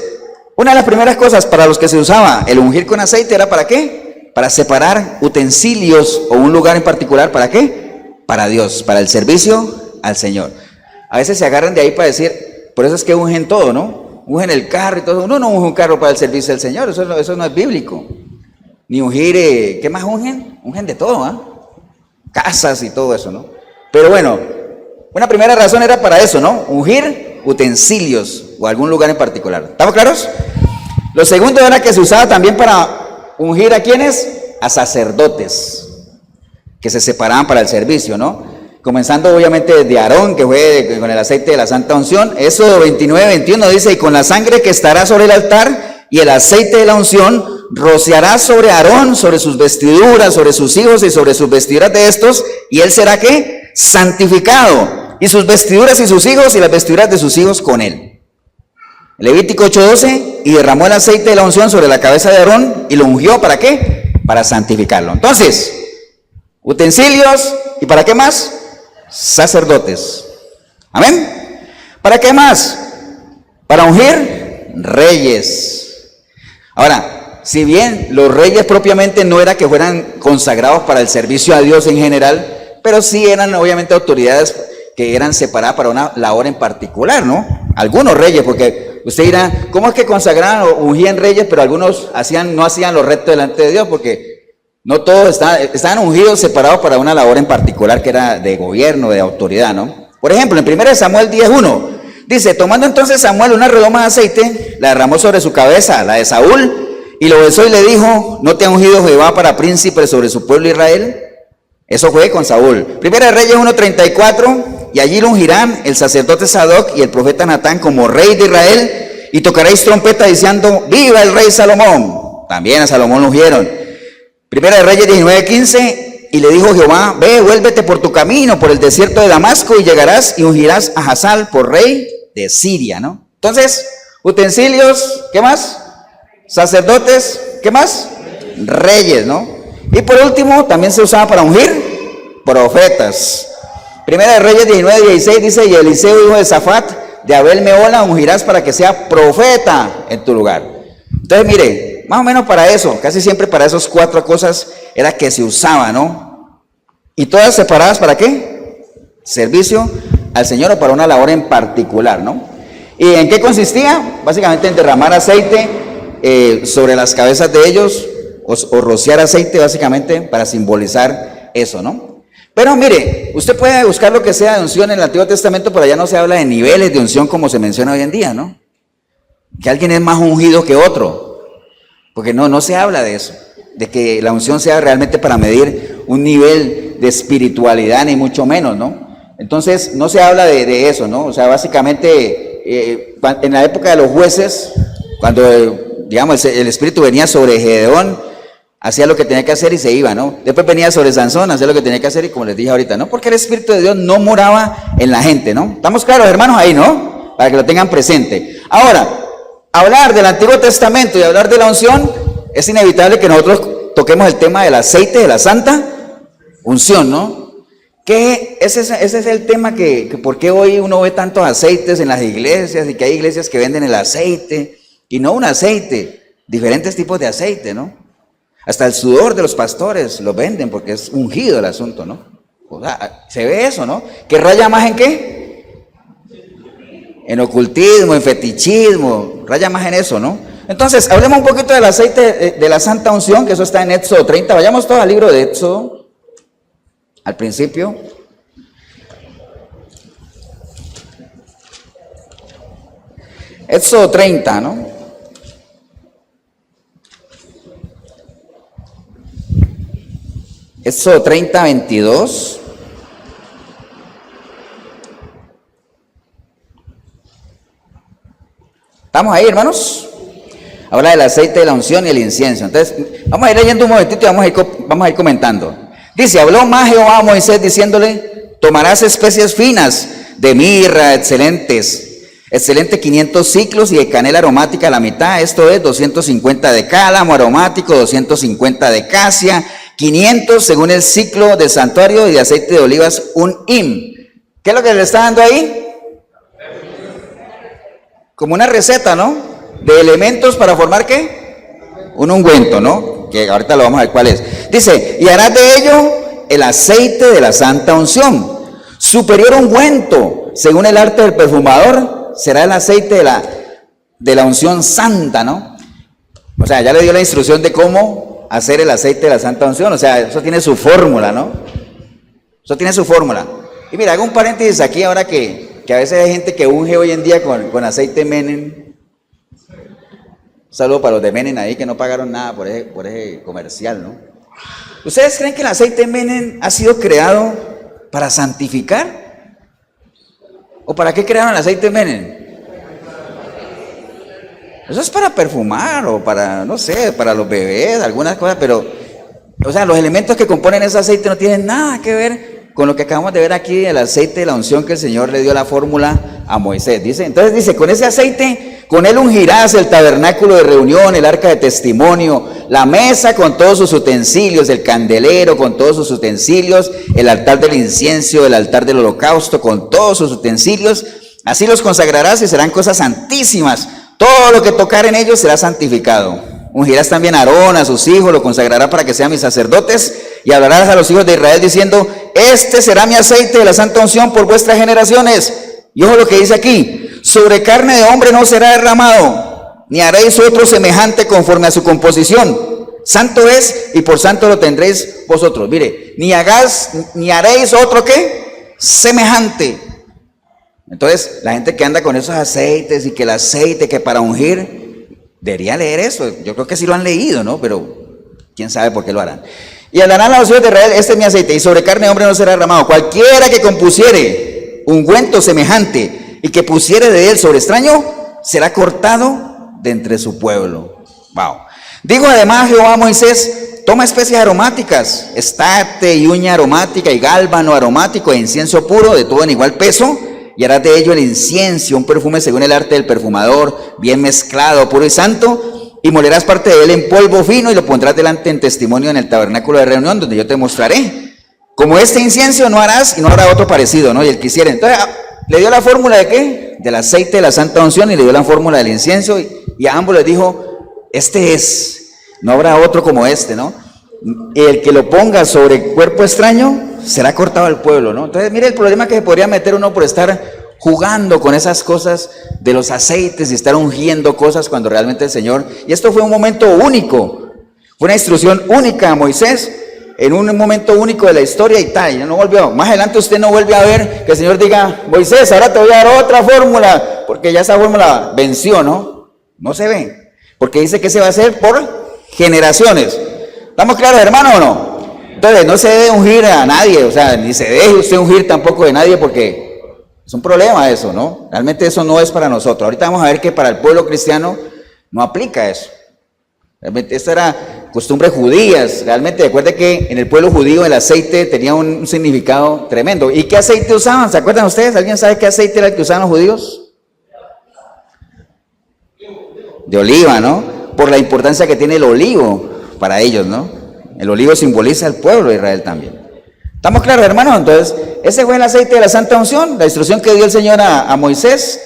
una de las primeras cosas para los que se usaba el ungir con aceite era ¿para qué? Para separar utensilios o un lugar en particular, ¿para qué? Para Dios, para el servicio al Señor. A veces se agarran de ahí para decir, por eso es que ungen todo, ¿no? Ungen el carro y todo. Uno no unge un carro para el servicio del Señor, eso no es bíblico. Ni ungir, ¿qué más ungen? Ungen de todo, ¿ah? Casas y todo eso, ¿no? Pero bueno, una primera razón era para eso, ¿no? Ungir utensilios o algún lugar en particular. ¿Estamos claros? Lo segundo era que se usaba también para ungir ¿a quiénes? A sacerdotes que se separaban para el servicio, ¿no? Comenzando obviamente desde Aarón, que fue con el aceite de la santa unción. Éxodo 29:21 dice, y con la sangre que estará sobre el altar y el aceite de la unción, rociará sobre Aarón, sobre sus vestiduras, sobre sus hijos y sobre sus vestiduras de estos, y él será ¿qué? Santificado, y sus vestiduras y sus hijos y las vestiduras de sus hijos con él. Levítico 8:12, y derramó el aceite de la unción sobre la cabeza de Aarón y lo ungió, ¿para qué? Para santificarlo. Entonces, utensilios, ¿y para qué más? Sacerdotes. Amén. ¿Para qué más? Para ungir reyes. Ahora, si bien los reyes propiamente no era que fueran consagrados para el servicio a Dios en general, pero sí eran obviamente autoridades que eran separadas para una labor en particular, ¿no? Algunos reyes, porque usted dirá, ¿cómo es que consagraban o ungían reyes, pero algunos no hacían lo recto delante de Dios? Porque no todos estaban ungidos, separados para una labor en particular que era de gobierno, de autoridad, ¿no? Por ejemplo, en 1 Samuel 10:1, dice, tomando entonces Samuel una redoma de aceite, la derramó sobre su cabeza, la de Saúl, y lo besó y le dijo, ¿no te ha ungido Jehová para príncipe sobre su pueblo Israel? Eso fue con Saúl. Primera de Reyes 1:34, y allí lo ungirán el sacerdote Sadoc y el profeta Natán como rey de Israel, y tocaréis trompeta diciendo, ¡viva el rey Salomón! También a Salomón lo ungieron. Primera de Reyes 19:15, y le dijo Jehová, ve, vuélvete por tu camino, por el desierto de Damasco, y llegarás y ungirás a Hazal por rey de Siria, ¿no? Entonces, utensilios, ¿qué más? Sacerdotes, ¿qué más? Reyes, ¿no? Y por último, también se usaba para ungir profetas. Primera de Reyes 19:16 dice, y Eliseo, hijo de Safat, de Abel Meola, ungirás para que sea profeta en tu lugar. Entonces, mire, más o menos para eso, casi siempre para esas 4 cosas era que se usaba, ¿no? Y todas separadas, ¿para qué? Servicio al Señor o para una labor en particular, ¿no? ¿Y en qué consistía? Básicamente en derramar aceite sobre las cabezas de ellos o rociar aceite básicamente para simbolizar eso, ¿no? Pero mire, usted puede buscar lo que sea de unción en el Antiguo Testamento, pero allá no se habla de niveles de unción como se menciona hoy en día, ¿no? Que alguien es más ungido que otro, porque no se habla de eso, de que la unción sea realmente para medir un nivel de espiritualidad, ni mucho menos, ¿no? Entonces, no se habla de eso, ¿no? O sea, básicamente, en la época de los jueces, cuando digamos, el Espíritu venía sobre Gedeón, hacía lo que tenía que hacer y se iba, ¿no? Después venía sobre Sansón, hacía lo que tenía que hacer y como les dije ahorita, ¿no? Porque el Espíritu de Dios no moraba en la gente, ¿no? ¿Estamos claros, hermanos, ahí, no? Para que lo tengan presente. Ahora, hablar del Antiguo Testamento y hablar de la unción, es inevitable que nosotros toquemos el tema del aceite, de la santa unción, ¿no? Que ese es el tema que por qué hoy uno ve tantos aceites en las iglesias y que hay iglesias que venden el aceite. Y no un aceite, diferentes tipos de aceite, ¿no? Hasta el sudor de los pastores lo venden porque es ungido el asunto, ¿no? O sea, se ve eso, ¿no? ¿Que raya más en qué? En ocultismo, en fetichismo, raya más en eso, ¿no? Entonces, hablemos un poquito del aceite de la santa unción, que eso está en Éxodo 30. Vayamos todos al libro de Éxodo, al principio. Éxodo 30, ¿no? Éxodo 30:22. ¿Estamos ahí, hermanos? Habla del aceite de la unción y el incienso. Entonces, vamos a ir leyendo un momentito y vamos a ir comentando. Dice, habló más Jehová a Moisés diciéndole, tomarás especies finas de mirra, excelente 500 ciclos y de canela aromática a la mitad, esto es 250 de cálamo aromático, 250 de casia, 500 según el ciclo del santuario, y de aceite de olivas un hin. ¿Qué es lo que le está dando ahí? Como una receta, ¿no? De elementos para formar ¿qué? Un ungüento, ¿no? Que ahorita lo vamos a ver cuál es. Dice, y harás de ello el aceite de la santa unción. Superior ungüento, según el arte del perfumador, será el aceite de la unción santa, ¿no? O sea, ya le dio la instrucción de cómo hacer el aceite de la santa unción. O sea, eso tiene su fórmula, ¿no? Eso tiene su fórmula. Y mira, hago un paréntesis aquí ahora que a veces hay gente que unge hoy en día con aceite Menem. Un saludo para los de Menem ahí que no pagaron nada por ese comercial, ¿no? ¿Ustedes creen que el aceite Menem ha sido creado para santificar? ¿O para qué crearon el aceite Menem? Eso es para perfumar o para, no sé, para los bebés, algunas cosas, pero, o sea, los elementos que componen ese aceite no tienen nada que ver con lo que acabamos de ver aquí, el aceite de la unción que el Señor le dio la fórmula a Moisés. Entonces dice, con ese aceite, con él ungirás el tabernáculo de reunión, el arca de testimonio, la mesa con todos sus utensilios, el candelero con todos sus utensilios, el altar del incienso, el altar del holocausto con todos sus utensilios. Así los consagrarás y serán cosas santísimas. Todo lo que tocar en ellos será santificado. Ungirás también a Aarón, a sus hijos, lo consagrará para que sean mis sacerdotes, y hablarás a los hijos de Israel diciendo, este será mi aceite de la santa unción por vuestras generaciones. Y ojo lo que dice aquí, sobre carne de hombre no será derramado, ni haréis otro semejante conforme a su composición. Santo es, y por santo lo tendréis vosotros. Mire, ni haréis otro ¿qué? Semejante. Entonces, la gente que anda con esos aceites y que el aceite que para ungir, debería leer eso. Yo creo que sí lo han leído, ¿no? Pero quién sabe por qué lo harán. Y hablarán a los hijos de Israel, este es mi aceite, y sobre carne de hombre no será derramado. Cualquiera que compusiere ungüento semejante y que pusiere de él sobre extraño, será cortado de entre su pueblo. Wow. Digo además Jehová a Moisés, toma especies aromáticas, estate y uña aromática y gálbano aromático e incienso puro, de todo en igual peso, y harás de ello el incienso, un perfume según el arte del perfumador, bien mezclado, puro y santo, y molerás parte de él en polvo fino y lo pondrás delante en testimonio en el tabernáculo de reunión, donde yo te mostraré. Como este incienso no harás y no habrá otro parecido, ¿no? Y el quisiera. Entonces, le dio la fórmula de ¿qué? Del aceite de la santa unción, y le dio la fórmula del incienso, y a ambos les dijo, este es, no habrá otro como este, ¿no? Y el que lo ponga sobre cuerpo extraño será cortado al pueblo, ¿no? Entonces, mire el problema que se podría meter uno por estar jugando con esas cosas de los aceites y estar ungiendo cosas cuando realmente el Señor, y esto fue un momento único, fue una instrucción única a Moisés, en un momento único de la historia y tal, ya no volvió. Más adelante usted no vuelve a ver que el Señor diga, Moisés, ahora te voy a dar otra fórmula, porque ya esa fórmula venció, ¿no? No se ve, porque dice que se va a hacer por generaciones. ¿Estamos claros, hermano, o no? Entonces, no se debe ungir a nadie, o sea, ni se deje usted ungir tampoco de nadie, porque es un problema eso, ¿no? Realmente eso no es para nosotros. Ahorita vamos a ver que para el pueblo cristiano no aplica eso. Realmente esta era costumbre judías. Realmente recuerde que en el pueblo judío el aceite tenía un significado tremendo. ¿Y qué aceite usaban? ¿Se acuerdan ustedes? ¿Alguien sabe qué aceite era el que usaban los judíos? De oliva, ¿no? Por la importancia que tiene el olivo para ellos, ¿no? El olivo simboliza al pueblo de Israel también. ¿Estamos claros, hermanos? Entonces, ese fue el aceite de la santa unción, la instrucción que dio el Señor a Moisés.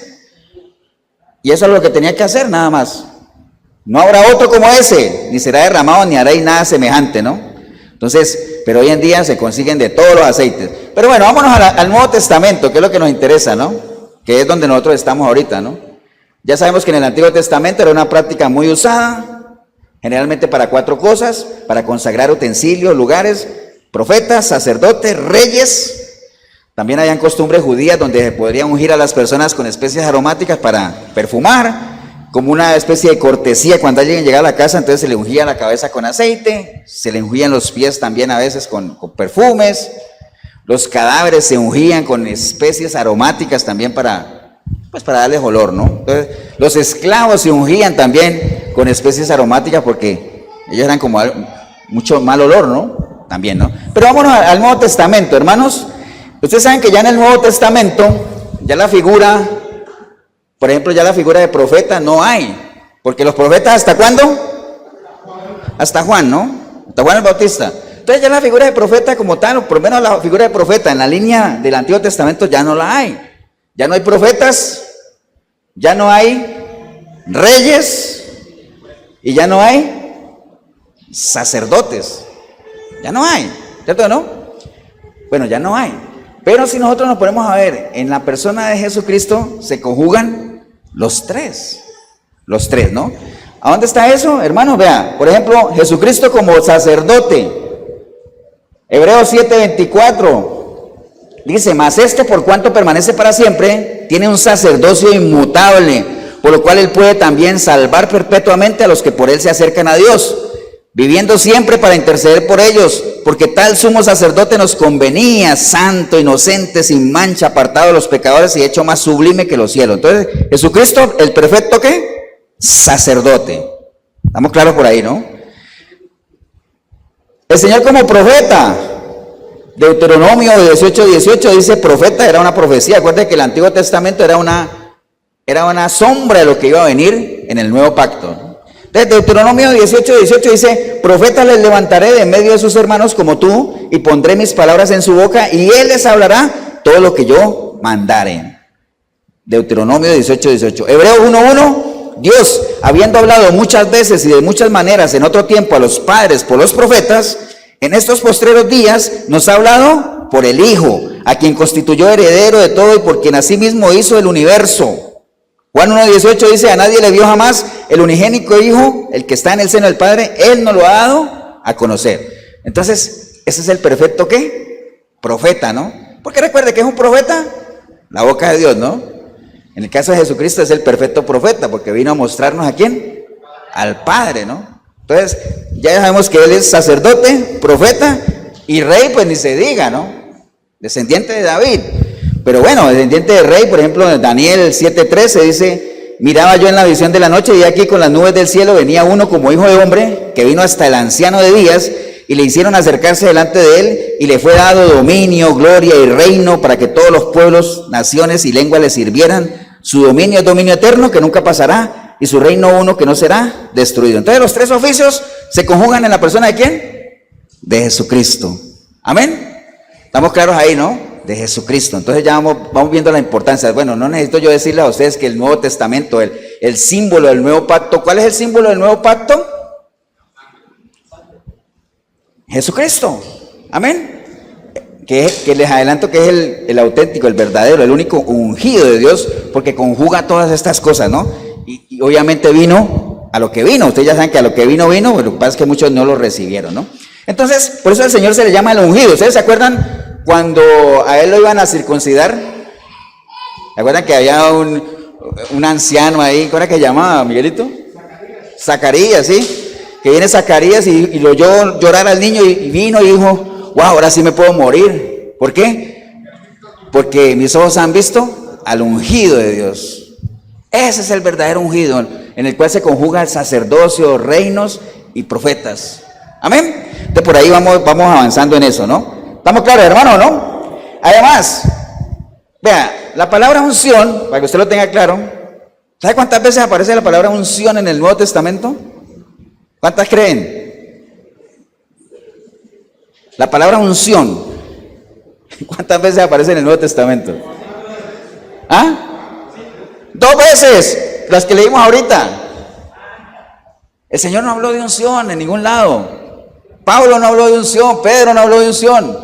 Y eso es lo que tenía que hacer, nada más. No habrá otro como ese, ni será derramado, ni haréis nada semejante, ¿no? Entonces, pero hoy en día se consiguen de todos los aceites. Pero bueno, vámonos al Nuevo Testamento, que es lo que nos interesa, ¿no? Que es donde nosotros estamos ahorita, ¿no? Ya sabemos que en el Antiguo Testamento era una práctica muy usada, generalmente para 4 cosas: para consagrar utensilios, lugares, profetas, sacerdotes, reyes. También habían costumbres judías donde se podría ungir a las personas con especies aromáticas para perfumar, como una especie de cortesía cuando alguien llegaba a la casa. Entonces se le ungía la cabeza con aceite, se le ungían los pies también a veces con perfumes, los cadáveres se ungían con especies aromáticas también para, pues para darles olor, ¿no? Entonces los esclavos se ungían también con especies aromáticas porque ellos eran como mucho mal olor, ¿no? También, ¿no? Pero vámonos al Nuevo Testamento, hermanos. Ustedes saben que ya en el Nuevo Testamento, ya la figura, por ejemplo, ya la figura de profeta no hay. Porque los profetas, ¿hasta cuándo? Hasta Juan, ¿no? Hasta Juan el Bautista. Entonces ya la figura de profeta como tal, o por lo menos la figura de profeta en la línea del Antiguo Testamento ya no la hay. Ya no hay profetas, ya no hay reyes y ya no hay sacerdotes. Ya no hay, ¿cierto o no? Bueno, ya no hay. Pero si nosotros nos ponemos a ver, en la persona de Jesucristo se conjugan los tres, ¿no? ¿A dónde está eso, hermanos? Vea, por ejemplo, Jesucristo como sacerdote. Hebreos 7:24 dice, mas este por cuanto permanece para siempre, tiene un sacerdocio inmutable, por lo cual él puede también salvar perpetuamente a los que por él se acercan a Dios, viviendo siempre para interceder por ellos, porque tal sumo sacerdote nos convenía, santo, inocente, sin mancha, apartado de los pecadores y hecho más sublime que los cielos. Entonces, Jesucristo, el perfecto, ¿qué? Sacerdote. Estamos claros por ahí, ¿no? El Señor como profeta, Deuteronomio 18:18 dice, profeta era una profecía. Acuérdense que el Antiguo Testamento era una sombra de lo que iba a venir en el nuevo pacto. Entonces, Deuteronomio 18:18 dice, profeta les levantaré de medio de sus hermanos como tú, y pondré mis palabras en su boca, y él les hablará todo lo que yo mandare. Deuteronomio 18:18. Hebreos 1:1, Dios, habiendo hablado muchas veces y de muchas maneras en otro tiempo a los padres por los profetas, en estos postreros días nos ha hablado por el Hijo, a quien constituyó heredero de todo y por quien asimismo hizo el universo. Juan 1:18 dice, a nadie le vio jamás el unigénico Hijo, el que está en el seno del Padre, él nos lo ha dado a conocer. Entonces, ese es el perfecto, ¿qué? Profeta, ¿no? Porque recuerde que es un profeta, la boca de Dios, ¿no? En el caso de Jesucristo es el perfecto profeta, porque vino a mostrarnos a quién, al Padre, ¿no? Entonces, ya sabemos que él es sacerdote, profeta y rey, pues ni se diga, ¿no? Descendiente de David. Pero bueno, descendiente de rey, por ejemplo, en Daniel 7:13 dice, miraba yo en la visión de la noche y aquí con las nubes del cielo venía uno como hijo de hombre, que vino hasta el anciano de días y le hicieron acercarse delante de él y le fue dado dominio, gloria y reino para que todos los pueblos, naciones y lenguas le sirvieran. Su dominio es dominio eterno que nunca pasará y su reino uno que no será destruido. Entonces los tres oficios se conjugan en la persona de ¿quién? De Jesucristo. Amén. Estamos claros ahí, ¿no? De Jesucristo. Entonces ya vamos viendo la importancia. Bueno, no necesito yo decirles a ustedes que el Nuevo Testamento, el símbolo del nuevo pacto, ¿cuál es el símbolo del nuevo pacto? Jesucristo. Amén. Que les adelanto que es el auténtico, el verdadero, el único ungido de Dios, porque conjuga todas estas cosas, ¿no? Y obviamente vino a lo que vino. Ustedes ya saben que a lo que vino, pero lo que pasa es que muchos no lo recibieron, ¿no? Entonces, por eso al Señor se le llama el ungido. ¿Ustedes se acuerdan cuando a él lo iban a circuncidar? ¿Se acuerdan que había un anciano ahí? ¿Cómo era que se llamaba, Miguelito? Zacarías, ¿sí? Que viene Zacarías y lo oyó llorar al niño y vino y dijo, wow, ahora sí me puedo morir. ¿Por qué? Porque mis ojos han visto al ungido de Dios. Ese es el verdadero ungido, en el cual se conjuga el sacerdocio, reinos y profetas. Amén. Entonces por ahí vamos avanzando en eso, ¿no? ¿Estamos claros, hermano, no? Además, vea, la palabra unción, para que usted lo tenga claro, ¿sabe cuántas veces aparece la palabra unción en el Nuevo Testamento? ¿Cuántas creen? La palabra unción, ¿cuántas veces aparece en el Nuevo Testamento? ¿Ah? 2 veces, las que leímos ahorita. El Señor no habló de unción en ningún lado. Pablo no habló de unción, Pedro no habló de unción.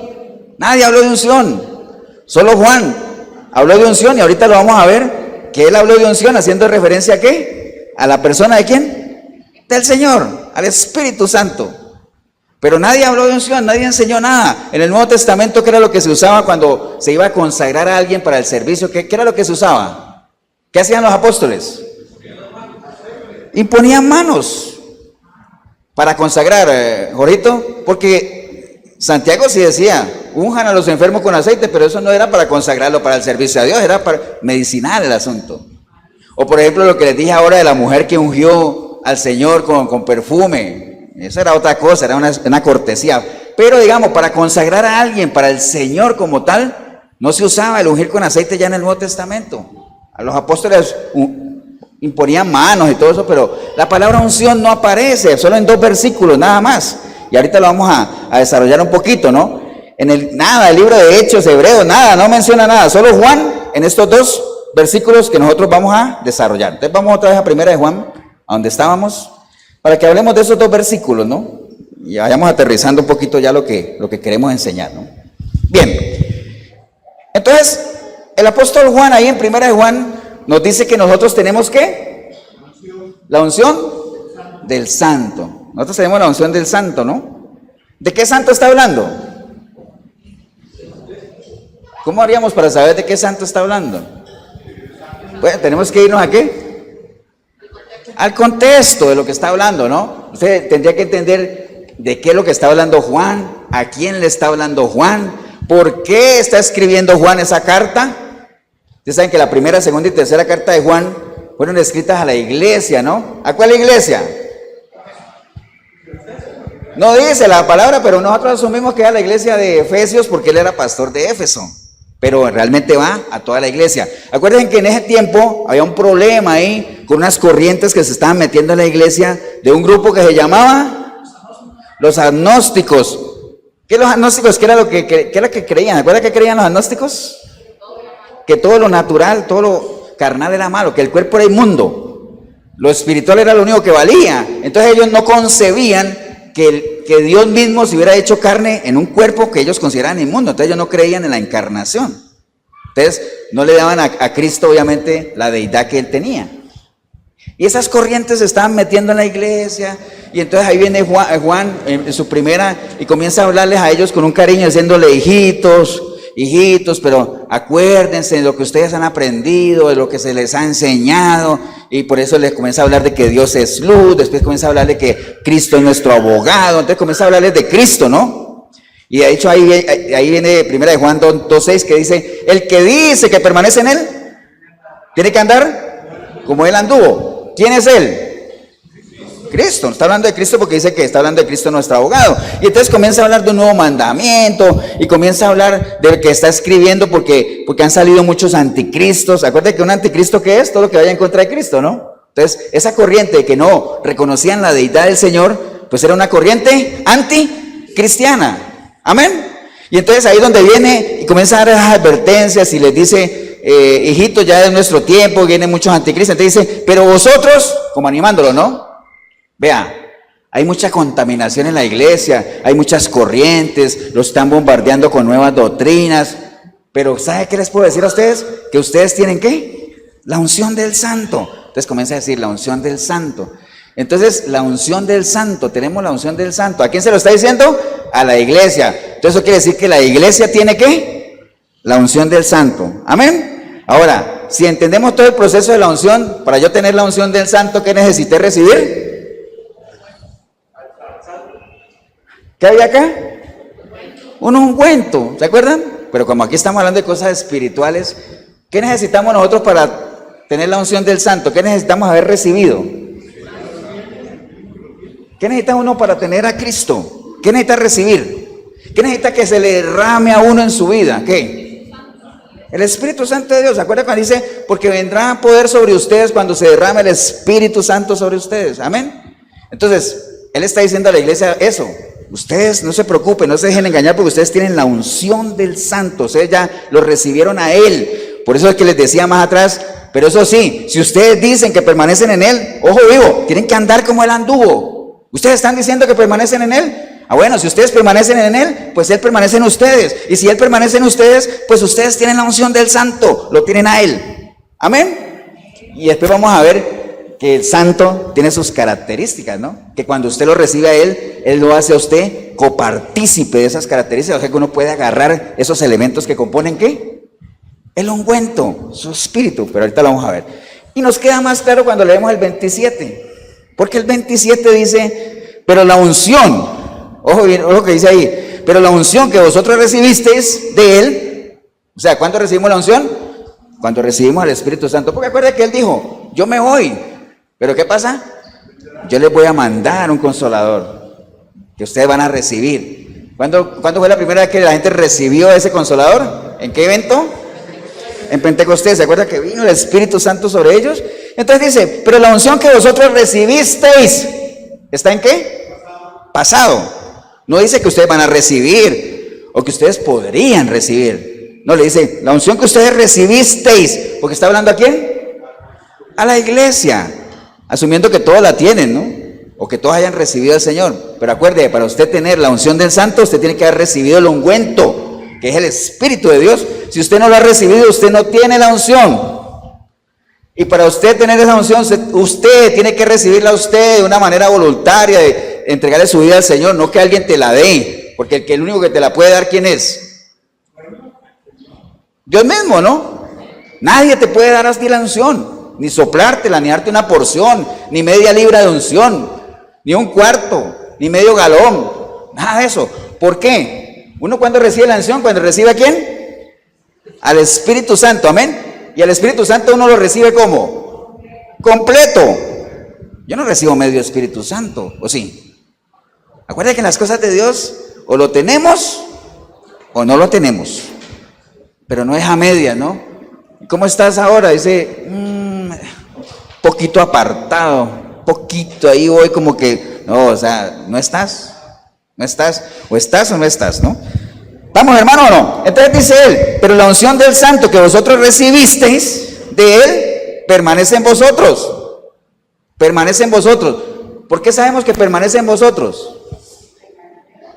Nadie habló de unción. Solo Juan habló de unción y ahorita lo vamos a ver, que él habló de unción haciendo referencia ¿a qué? A la persona de ¿quién? Del Señor, al Espíritu Santo. Pero nadie habló de unción, nadie enseñó nada. En el Nuevo Testamento, ¿qué era lo que se usaba cuando se iba a consagrar a alguien para el servicio? ¿Qué era lo que se usaba? ¿Qué hacían los apóstoles? Imponían manos para consagrar, Jorito, porque Santiago sí decía, unjan a los enfermos con aceite, pero eso no era para consagrarlo para el servicio a Dios, era para medicinal el asunto. O por ejemplo lo que les dije ahora de la mujer que ungió al Señor con perfume. Eso era otra cosa, era una cortesía. Pero digamos, para consagrar a alguien, para el Señor como tal, no se usaba el ungir con aceite ya en el Nuevo Testamento. A los apóstoles imponían manos y todo eso, pero la palabra unción no aparece, solo en 2 versículos nada más. y ahorita lo vamos a desarrollar un poquito, ¿no? Nada, el libro de Hechos, Hebreos, nada, no menciona nada, solo Juan en estos dos versículos que nosotros vamos a desarrollar. Entonces vamos otra vez a primera de Juan, a donde estábamos, para que hablemos de esos dos versículos, ¿no? Y vayamos aterrizando un poquito ya lo que queremos enseñar, ¿no? Bien, entonces el apóstol Juan ahí en primera de Juan nos dice que nosotros tenemos ¿qué? La unción del santo. Nosotros tenemos la unción del santo, ¿no? ¿De qué santo está hablando? ¿Cómo haríamos para saber de qué santo está hablando? Bueno, tenemos que irnos ¿a qué? Al contexto de lo que está hablando, ¿no? Usted tendría que entender de qué es lo que está hablando Juan, a quién le está hablando Juan, por qué está escribiendo Juan esa carta. Ustedes saben que la primera, segunda y tercera carta de Juan fueron escritas a la iglesia, ¿no? ¿A cuál iglesia? No dice la palabra, pero nosotros asumimos que era la iglesia de Efesios porque él era pastor de Éfeso. Pero realmente va a toda la iglesia. Acuérdense que en ese tiempo había un problema ahí con unas corrientes que se estaban metiendo en la iglesia de un grupo que se llamaba los agnósticos. ¿Qué los agnósticos? ¿Qué era lo que creían? ¿Acuerdan que creían los agnósticos? Que todo lo natural, todo lo carnal era malo, que el cuerpo era inmundo. Lo espiritual era lo único que valía. Entonces ellos no concebían que Dios mismo se hubiera hecho carne en un cuerpo que ellos consideraban inmundo. Entonces ellos no creían en la encarnación. Entonces no le daban a Cristo obviamente la deidad que él tenía. Y esas corrientes se estaban metiendo en la iglesia. Y entonces ahí viene Juan en su primera y comienza a hablarles a ellos con un cariño, diciéndole hijitos, pero acuérdense de lo que ustedes han aprendido, de lo que se les ha enseñado. Y por eso les comienza a hablar de que Dios es luz, después comienza a hablar de que Cristo es nuestro abogado, entonces comienza a hablarles de Cristo, ¿no? Y de hecho ahí viene primera de Juan 2:6 que dice, el que dice que permanece en él, tiene que andar como él anduvo. ¿Quién es él? Cristo. Está hablando de Cristo porque dice que está hablando de Cristo nuestro abogado. Y entonces comienza a hablar de un nuevo mandamiento y comienza a hablar de lo que está escribiendo porque han salido muchos anticristos. Acuérdense que un anticristo ¿qué es? Todo lo que vaya en contra de Cristo, ¿no? Entonces esa corriente de que no reconocían la deidad del Señor, pues era una corriente anticristiana. Amén. Y entonces ahí donde viene y comienza a dar las advertencias y les dice, hijitos, ya es nuestro tiempo, vienen muchos anticristos. Entonces dice, pero vosotros, como animándolo, ¿no? Vea, hay mucha contaminación en la iglesia, hay muchas corrientes, los están bombardeando con nuevas doctrinas, pero ¿sabe qué les puedo decir a ustedes? Que ustedes tienen ¿qué? La unción del santo. Entonces comienza a decir la unción del santo. Entonces la unción del santo, tenemos la unción del santo. ¿A quién se lo está diciendo? A la iglesia. Entonces eso quiere decir que la iglesia tiene ¿qué? La unción del santo. Amén. Ahora, si entendemos todo el proceso de la unción, para yo tener la unción del santo, ¿qué necesité recibir? ¿Qué había acá? Un ungüento, ¿se acuerdan? Pero como aquí estamos hablando de cosas espirituales, ¿qué necesitamos nosotros para tener la unción del santo? ¿Qué necesitamos haber recibido? ¿Qué necesita uno para tener a Cristo? ¿Qué necesita recibir? ¿Qué necesita que se le derrame a uno en su vida? ¿Qué? El Espíritu Santo de Dios. ¿Se acuerdan cuando dice, porque vendrá poder sobre ustedes cuando se derrame el Espíritu Santo sobre ustedes? Amén. Entonces, Él está diciendo a la iglesia eso. Ustedes no se preocupen, no se dejen engañar porque ustedes tienen la unción del santo. Ustedes ya lo recibieron a Él. Por eso es que les decía más atrás, pero eso sí, si ustedes dicen que permanecen en Él, ojo vivo, tienen que andar como Él anduvo. Ustedes están diciendo que permanecen en Él. Ah, bueno, si ustedes permanecen en Él, pues Él permanece en ustedes. Y si Él permanece en ustedes, pues ustedes tienen la unción del santo, lo tienen a Él. Amén. Y después vamos a ver que el santo tiene sus características, ¿no? Que cuando usted lo recibe a Él lo hace a usted copartícipe de esas características. O sea que uno puede agarrar esos elementos que componen, ¿qué? El ungüento, su espíritu. Pero ahorita lo vamos a ver. Y nos queda más claro cuando leemos el 27. Porque el 27 dice, pero la unción, ojo bien, ojo que dice ahí, pero la unción que vosotros recibisteis de Él, o sea, ¿cuándo recibimos la unción? Cuando recibimos al Espíritu Santo. Porque acuérdense que Él dijo, yo me voy. ¿Pero qué pasa? Yo les voy a mandar un consolador que ustedes van a recibir. ¿Cuándo fue la primera vez que la gente recibió ese consolador? ¿En qué evento? En Pentecostés. ¿Se acuerdan que vino el Espíritu Santo sobre ellos? Entonces dice, pero la unción que vosotros recibisteis, ¿está en qué? Pasado. No dice que ustedes van a recibir o que ustedes podrían recibir. No, le dice, la unción que ustedes recibisteis, porque está hablando ¿a quién? A la iglesia, asumiendo que todos la tienen, ¿no? O que todos hayan recibido al Señor. Pero acuerde, para usted tener la unción del Santo, usted tiene que haber recibido el ungüento, que es el Espíritu de Dios. Si usted no lo ha recibido, usted no tiene la unción. Y para usted tener esa unción, usted tiene que recibirla a usted de una manera voluntaria, de entregarle su vida al Señor, no que alguien te la dé, porque el único que te la puede dar, ¿quién es? Dios mismo, ¿no? Nadie te puede dar a ti la unción, ni soplártela, ni darte una porción, ni media libra de unción, ni un cuarto, ni medio galón, nada de eso. ¿Por qué? Uno cuando recibe la unción, cuando recibe ¿a quién? Al Espíritu Santo, amén. Y al Espíritu Santo uno lo recibe ¿cómo? Completo. Yo no recibo medio Espíritu Santo, ¿o sí? Acuérdense que en las cosas de Dios o lo tenemos o no lo tenemos, pero no es a medias, ¿no? ¿Cómo estás ahora? Dice, poquito apartado, poquito, ahí voy como que, no, o sea, no estás, o estás o no estás, ¿no? ¿Vamos, hermano, o no? Entonces dice él, pero la unción del Santo que vosotros recibisteis de él, permanece en vosotros, permanece en vosotros. ¿Por qué sabemos que permanece en vosotros?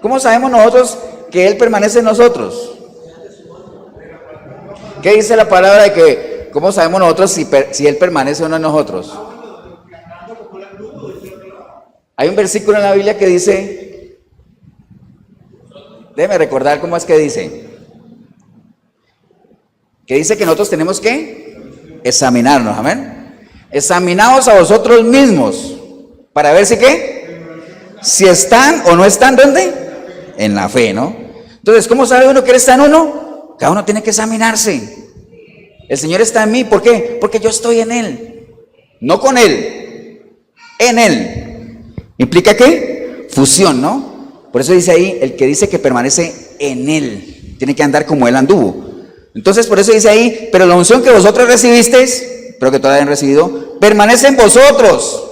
¿Cómo sabemos nosotros que él permanece en nosotros? ¿Qué dice la palabra de que, cómo sabemos nosotros si él permanece o no en nosotros? Hay un versículo en la Biblia que dice, déjeme recordar cómo es que dice que nosotros tenemos que examinarnos, amén. Examinaos a vosotros mismos para ver si si están o no están, ¿dónde? En la fe, ¿no? Entonces, ¿cómo sabe uno que él está en uno? Cada uno tiene que examinarse. El Señor está en mí, ¿por qué? Porque yo estoy en él, no con él, en él. ¿Implica qué? Fusión, ¿no? Por eso dice ahí, el que dice que permanece en él, tiene que andar como él anduvo. Entonces, por eso dice ahí, pero la unción que vosotros recibisteis, pero que todavía han recibido, permanece en vosotros,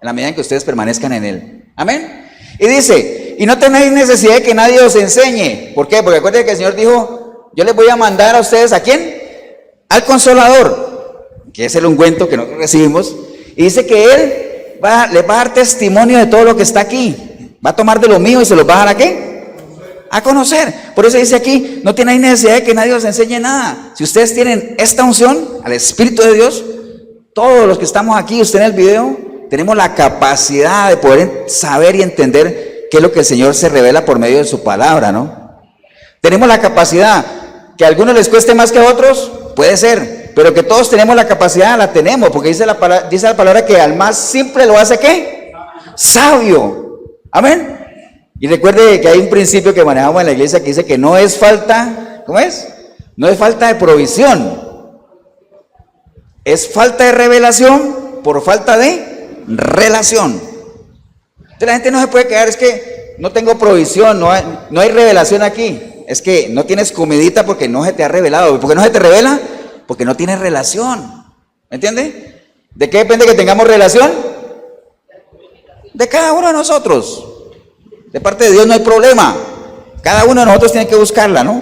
en la medida en que ustedes permanezcan en él. Amén. Y dice, y no tenéis necesidad de que nadie os enseñe. ¿Por qué? Porque acuérdense que el Señor dijo, yo les voy a mandar a ustedes, ¿a quién? Al Consolador, que es el ungüento que nosotros recibimos, y dice que él les va a dar testimonio de todo lo que está aquí, va a tomar de lo mío y se los va a dar ¿a qué? A conocer. Por eso dice aquí, no tiene necesidad de que nadie os enseñe nada. Si ustedes tienen esta unción, al Espíritu de Dios, todos los que estamos aquí, usted en el video, tenemos la capacidad de poder saber y entender qué es lo que el Señor se revela por medio de su palabra, ¿no? Tenemos la capacidad, que a algunos les cueste más que a otros, puede ser, pero que todos tenemos la capacidad, la tenemos, porque dice la palabra que al más simple lo hace ¿qué? Sabio. Amén. Y recuerde que hay un principio que manejamos en la iglesia que dice que no es falta, ¿cómo es? No es falta de provisión, es falta de revelación por falta de relación. Entonces la gente no se puede quedar, es que no tengo provisión, no hay revelación aquí. Es que no tienes comidita porque no se te ha revelado. ¿Por qué no se te revela? Porque no tienes relación. ¿Me entiende? ¿De qué depende que tengamos relación? De cada uno de nosotros. De parte de Dios no hay problema. Cada uno de nosotros tiene que buscarla, ¿no?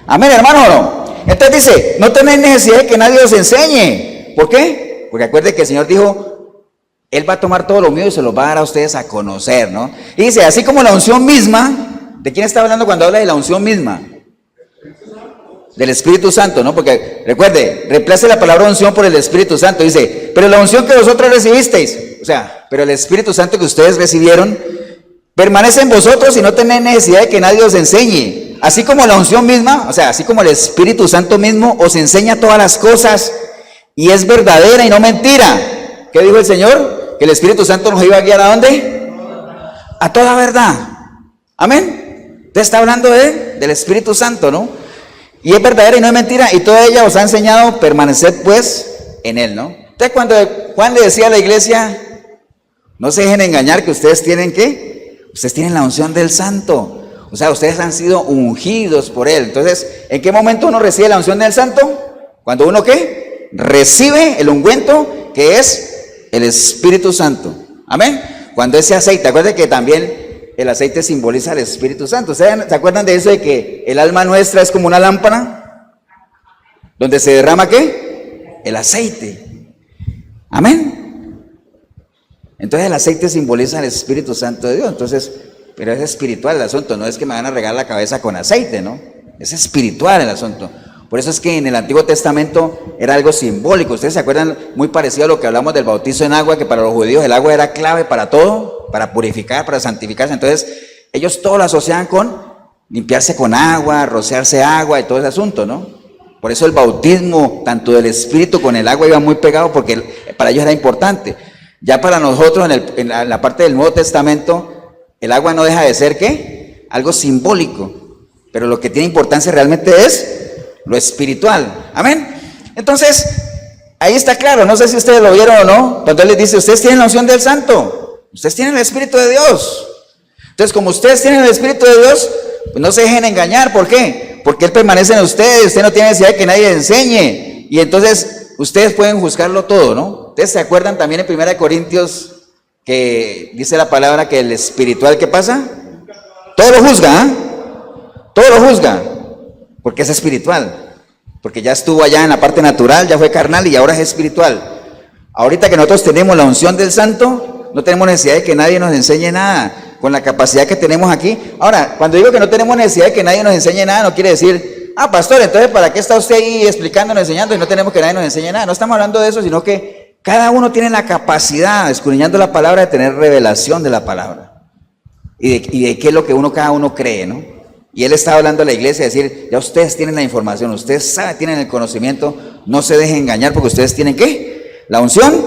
Amén, hermano, ¿o no? Entonces dice, no tenéis necesidad de que nadie os enseñe. ¿Por qué? Porque acuérdense que el Señor dijo, él va a tomar todo lo mío y se lo va a dar a ustedes a conocer, ¿no? Y dice, así como la unción misma. ¿De quién está hablando cuando habla de la unción misma? Del Espíritu Santo, ¿no? Porque recuerde, reemplace la palabra unción por el Espíritu Santo. Dice, pero la unción que vosotros recibisteis, o sea, pero el Espíritu Santo que ustedes recibieron, permanece en vosotros y no tenéis necesidad de que nadie os enseñe. Así como la unción misma, o sea, así como el Espíritu Santo mismo os enseña todas las cosas y es verdadera y no mentira. ¿Qué dijo el Señor? Que el Espíritu Santo nos iba a guiar ¿a dónde? A toda verdad. Amén. Usted está hablando del Espíritu Santo, ¿no? Y es verdadera y no es mentira, y toda ella os ha enseñado, permaneced pues en él, ¿no? Entonces cuando Juan le decía a la iglesia, no se dejen engañar que ustedes tienen ¿qué? Ustedes tienen la unción del Santo, o sea, ustedes han sido ungidos por él. Entonces, ¿en qué momento uno recibe la unción del Santo? Cuando uno ¿qué? Recibe el ungüento que es el Espíritu Santo, amén. Cuando ese aceite, acuérdense que también el aceite simboliza al Espíritu Santo. ¿Ustedes se acuerdan de eso de que el alma nuestra es como una lámpara? ¿Donde se derrama qué? El aceite. Amén. Entonces el aceite simboliza al Espíritu Santo de Dios. Entonces, pero es espiritual el asunto, no es que me van a regar la cabeza con aceite, ¿no? Es espiritual el asunto. Por eso es que en el Antiguo Testamento era algo simbólico. Ustedes se acuerdan, muy parecido a lo que hablamos del bautizo en agua, que para los judíos el agua era clave para todo, para purificar, para santificarse. Entonces ellos todo lo asociaban con limpiarse con agua, rociarse agua y todo ese asunto, ¿no? Por eso el bautismo, tanto del Espíritu con el agua, iba muy pegado, porque para ellos era importante. Ya para nosotros, en la parte del Nuevo Testamento, el agua no deja de ser, ¿qué? Algo simbólico. Pero lo que tiene importancia realmente es lo espiritual. Amén. Entonces, ahí está claro. No sé si ustedes lo vieron o no. Cuando él les dice, ustedes tienen la unción del Santo. Ustedes tienen el Espíritu de Dios. Entonces, como ustedes tienen el Espíritu de Dios, pues no se dejen engañar. ¿Por qué? Porque Él permanece en ustedes. Usted no tiene necesidad de que nadie le enseñe. Y entonces, ustedes pueden juzgarlo todo, ¿no? Ustedes se acuerdan también en 1 Corintios que dice la palabra que el espiritual, ¿qué pasa? Todo lo juzga, ¿eh? Todo lo juzga. Porque es espiritual, porque ya estuvo allá en la parte natural, ya fue carnal y ahora es espiritual. Ahorita que nosotros tenemos la unción del Santo, no tenemos necesidad de que nadie nos enseñe nada, con la capacidad que tenemos aquí. Ahora, cuando digo que no tenemos necesidad de que nadie nos enseñe nada, no quiere decir, pastor, entonces ¿para qué está usted ahí explicándonos, enseñando y no tenemos que nadie nos enseñe nada? No estamos hablando de eso, sino que cada uno tiene la capacidad, escudriñando la palabra, de tener revelación de la palabra y de qué es lo que cada uno cree, ¿no? Y él estaba hablando a la iglesia, decir, ya ustedes tienen la información, ustedes saben, tienen el conocimiento, no se dejen engañar porque ustedes tienen ¿qué? La unción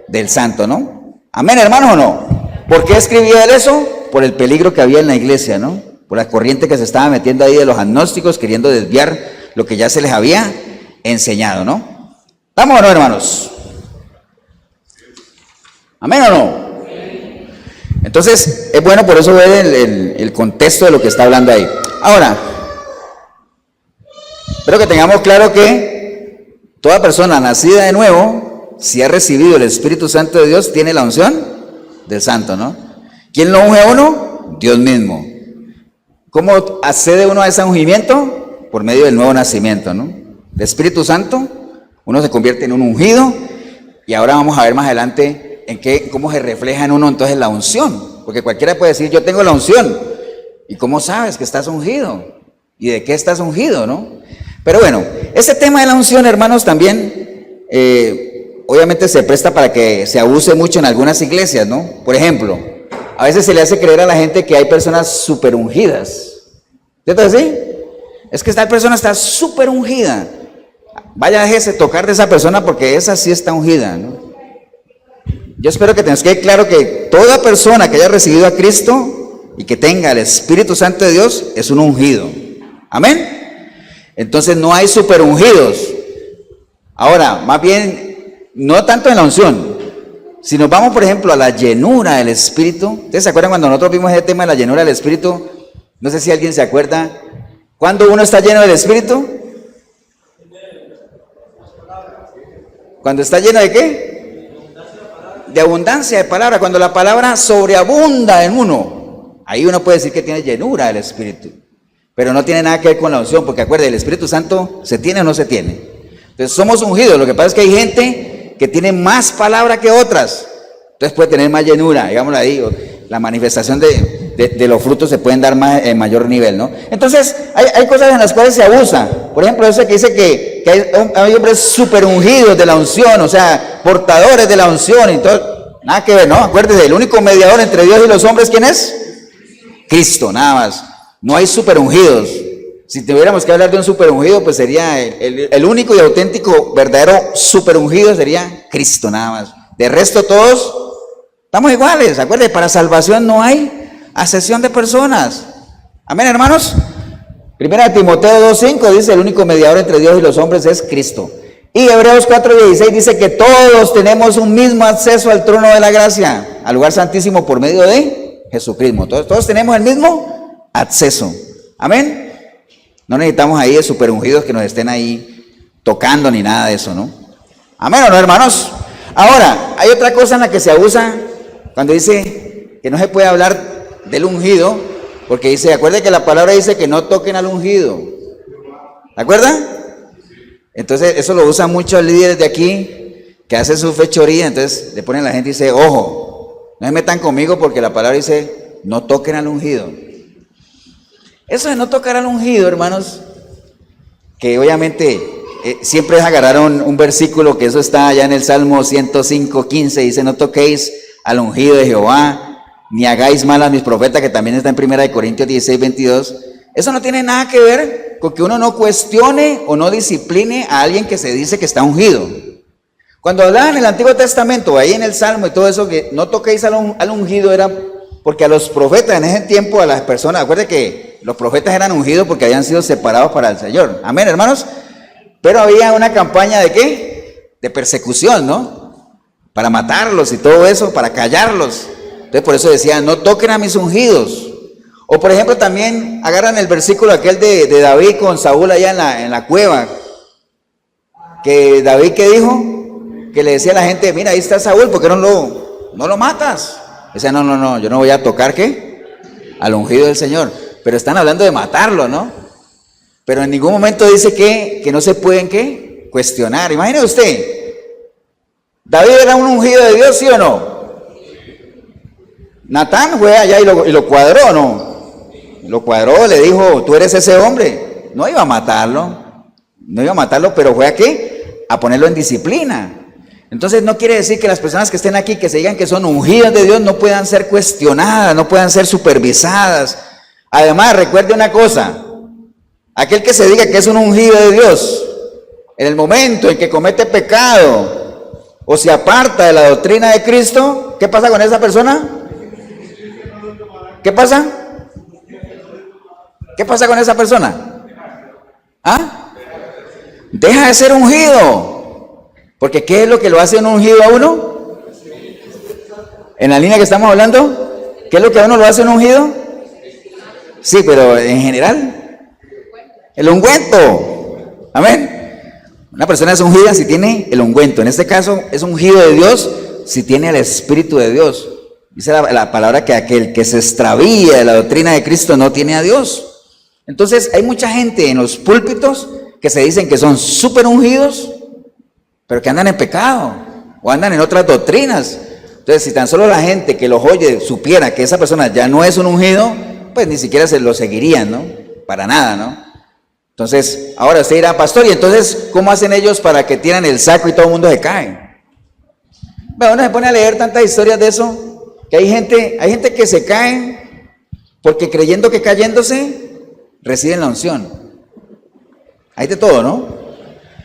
del Santo, ¿no? Amén, hermanos, ¿o no? ¿Por qué escribía él eso? Por el peligro que había en la iglesia, ¿no? Por la corriente que se estaba metiendo ahí de los agnósticos, queriendo desviar lo que ya se les había enseñado, ¿no? ¿Estamos o no, hermanos? ¿Amén o no? Entonces, es bueno por eso ver el contexto de lo que está hablando ahí. Ahora, espero que tengamos claro que toda persona nacida de nuevo, si ha recibido el Espíritu Santo de Dios, tiene la unción del Santo, ¿no? ¿Quién lo unge a uno? Dios mismo. ¿Cómo accede uno a ese ungimiento? Por medio del nuevo nacimiento, ¿no? El Espíritu Santo, uno se convierte en un ungido, y ahora vamos a ver más adelante cómo se refleja en uno entonces la unción, porque cualquiera puede decir, yo tengo la unción, ¿y cómo sabes que estás ungido? ¿Y de qué estás ungido, no? Pero bueno, ese tema de la unción, hermanos, también obviamente se presta para que se abuse mucho en algunas iglesias, ¿no? Por ejemplo, a veces se le hace creer a la gente que hay personas súper ungidas, ¿cierto así? Es que esta persona está súper ungida, vaya, déjese tocar de esa persona porque esa sí está ungida, ¿no? Yo espero que tengas que quedar claro que toda persona que haya recibido a Cristo y que tenga el Espíritu Santo de Dios es un ungido. Amén. Entonces no hay super ungidos. Ahora, más bien, no tanto en la unción. Si nos vamos, por ejemplo, a la llenura del Espíritu. ¿Ustedes se acuerdan cuando nosotros vimos ese tema de la llenura del Espíritu? No sé si alguien se acuerda. ¿Cuándo uno está lleno del Espíritu? ¿Cuando está lleno de qué? De abundancia de palabra, cuando la palabra sobreabunda en uno, ahí uno puede decir que tiene llenura del Espíritu, pero no tiene nada que ver con la unción, porque acuérdense, el Espíritu Santo ¿se tiene o no se tiene? Entonces somos ungidos, lo que pasa es que hay gente que tiene más palabra que otras, entonces puede tener más llenura, digámoslo ahí, la manifestación de los frutos se pueden dar más, en mayor nivel, ¿no? Entonces hay cosas en las cuales se abusa, por ejemplo, eso que dice que hay hombres super ungidos de la unción, o sea, portadores de la unción y todo, nada que ver, ¿no? Acuérdense, el único mediador entre Dios y los hombres, ¿quién es? Cristo, nada más. No hay super ungidos. Si tuviéramos que hablar de un super ungido, pues sería el único y auténtico, verdadero super ungido sería Cristo, nada más. De resto todos estamos iguales, acuérdense, para salvación no hay acepción de personas. Amén, hermanos. 1 Timoteo 2:5 dice, el único mediador entre Dios y los hombres es Cristo. Y Hebreos 4:16 dice que todos tenemos un mismo acceso al trono de la gracia, al lugar santísimo por medio de Jesucristo. Todos tenemos el mismo acceso. Amén. No necesitamos ahí de super ungidos que nos estén ahí tocando ni nada de eso, ¿no? Amén, ¿o no, hermanos? Ahora, hay otra cosa en la que se abusa cuando dice que no se puede hablar del ungido, porque dice, acuérdense que la palabra dice que no toquen al ungido. ¿De acuerdo? Entonces eso lo usan muchos líderes de aquí, que hacen su fechoría, entonces le ponen a la gente y dice, ojo, no se metan conmigo porque la palabra dice, no toquen al ungido. Eso de no tocar al ungido, hermanos, que obviamente siempre es agarrar un versículo, que eso está allá en el Salmo 105, 15, dice, no toquéis al ungido de Jehová, ni hagáis mal a mis profetas, que también está en 1 Corintios 16, 22. Eso no tiene nada que ver con que uno no cuestione o no discipline a alguien que se dice que está ungido. Cuando hablaban en el Antiguo Testamento, ahí en el Salmo y todo eso, que no toquéis al ungido, era porque a los profetas en ese tiempo, a las personas, acuérdense que los profetas eran ungidos porque habían sido separados para el Señor. Amén, hermanos. Pero había una campaña de ¿qué? De persecución, ¿no? Para matarlos y todo eso, para callarlos. Entonces por eso decían, no toquen a mis ungidos. O por ejemplo también agarran el versículo aquel de David con Saúl allá en la cueva. Que David, ¿qué dijo? Que le decía a la gente, mira, ahí está Saúl, ¿por qué no lo matas? Decía, no, yo no voy a tocar, ¿qué? Al ungido del Señor. Pero están hablando de matarlo, ¿no? Pero en ningún momento dice que no se pueden, ¿qué? Cuestionar. Imagine usted, ¿David era un ungido de Dios, sí o no? Natán fue allá y lo cuadró, ¿no? Lo cuadró, le dijo, tú eres ese hombre. No iba a matarlo, pero fue a ¿qué? A ponerlo en disciplina. Entonces no quiere decir que las personas que estén aquí, que se digan que son ungidas de Dios, no puedan ser cuestionadas, no puedan ser supervisadas. Además, recuerde una cosa, aquel que se diga que es un ungido de Dios, en el momento en que comete pecado o se aparta de la doctrina de Cristo, ¿qué pasa con esa persona? ¿Qué pasa? ¿Qué pasa con esa persona? ¿Ah? Deja de ser ungido. Porque ¿qué es lo que lo hace un ungido a uno? En la línea que estamos hablando, ¿qué es lo que a uno lo hace un ungido? Sí, pero en general, el ungüento. Amén. Una persona es ungida si tiene el ungüento. En este caso es ungido de Dios si tiene el Espíritu de Dios. Dice la palabra que aquel que se extravía de la doctrina de Cristo no tiene a Dios. Entonces hay mucha gente en los púlpitos que se dicen que son súper ungidos, pero que andan en pecado o andan en otras doctrinas. Entonces, si tan solo la gente que los oye supiera que esa persona ya no es un ungido, pues ni siquiera se lo seguirían, ¿no? Para nada, ¿no? Entonces, ahora usted dirá, pastor, ¿y entonces cómo hacen ellos para que tiran el saco y todo el mundo se cae? Bueno, uno se pone a leer tantas historias de eso, que hay gente que se cae porque creyendo que cayéndose reciben la unción. Hay de todo, ¿no?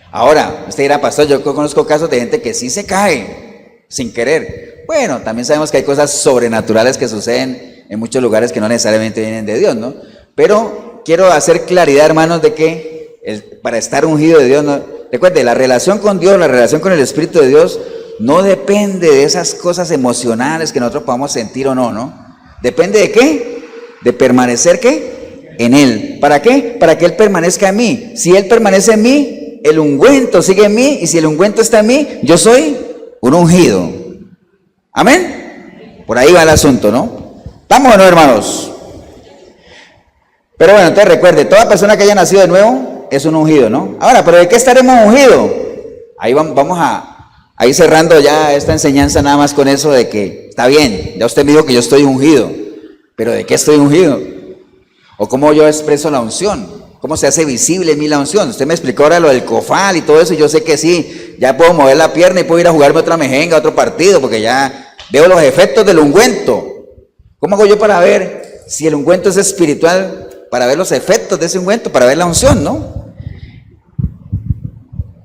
Ahora, usted dirá, pastor, yo conozco casos de gente que sí se cae sin querer. Bueno, también sabemos que hay cosas sobrenaturales que suceden en muchos lugares que no necesariamente vienen de Dios, ¿no? Pero quiero hacer claridad, hermanos, de que para estar ungido de Dios, ¿no? Recuerde, la relación con Dios, la relación con el Espíritu de Dios, no depende de esas cosas emocionales que nosotros podamos sentir o no, ¿no? Depende de ¿qué? De permanecer, ¿qué? En Él. ¿Para qué? Para que Él permanezca en mí. Si Él permanece en mí, el ungüento sigue en mí, y si el ungüento está en mí, yo soy un ungido. ¿Amén? Por ahí va el asunto, ¿no? ¿Estamos o no, hermanos? Pero bueno, entonces recuerde, toda persona que haya nacido de nuevo es un ungido, ¿no? Ahora, ¿pero de qué estaremos ungidos? Ahí vamos a ir cerrando ya esta enseñanza nada más con eso de que, está bien, ya usted me dijo que yo estoy ungido, pero ¿de qué estoy ungido? ¿O cómo yo expreso la unción? ¿Cómo se hace visible en mí la unción? Usted me explicó ahora lo del cofal y todo eso, y yo sé que sí, ya puedo mover la pierna y puedo ir a jugarme otra mejenga, otro partido, porque ya veo los efectos del ungüento. ¿Cómo hago yo para ver si el ungüento es espiritual? Para ver los efectos de ese ungüento, para ver la unción, ¿no?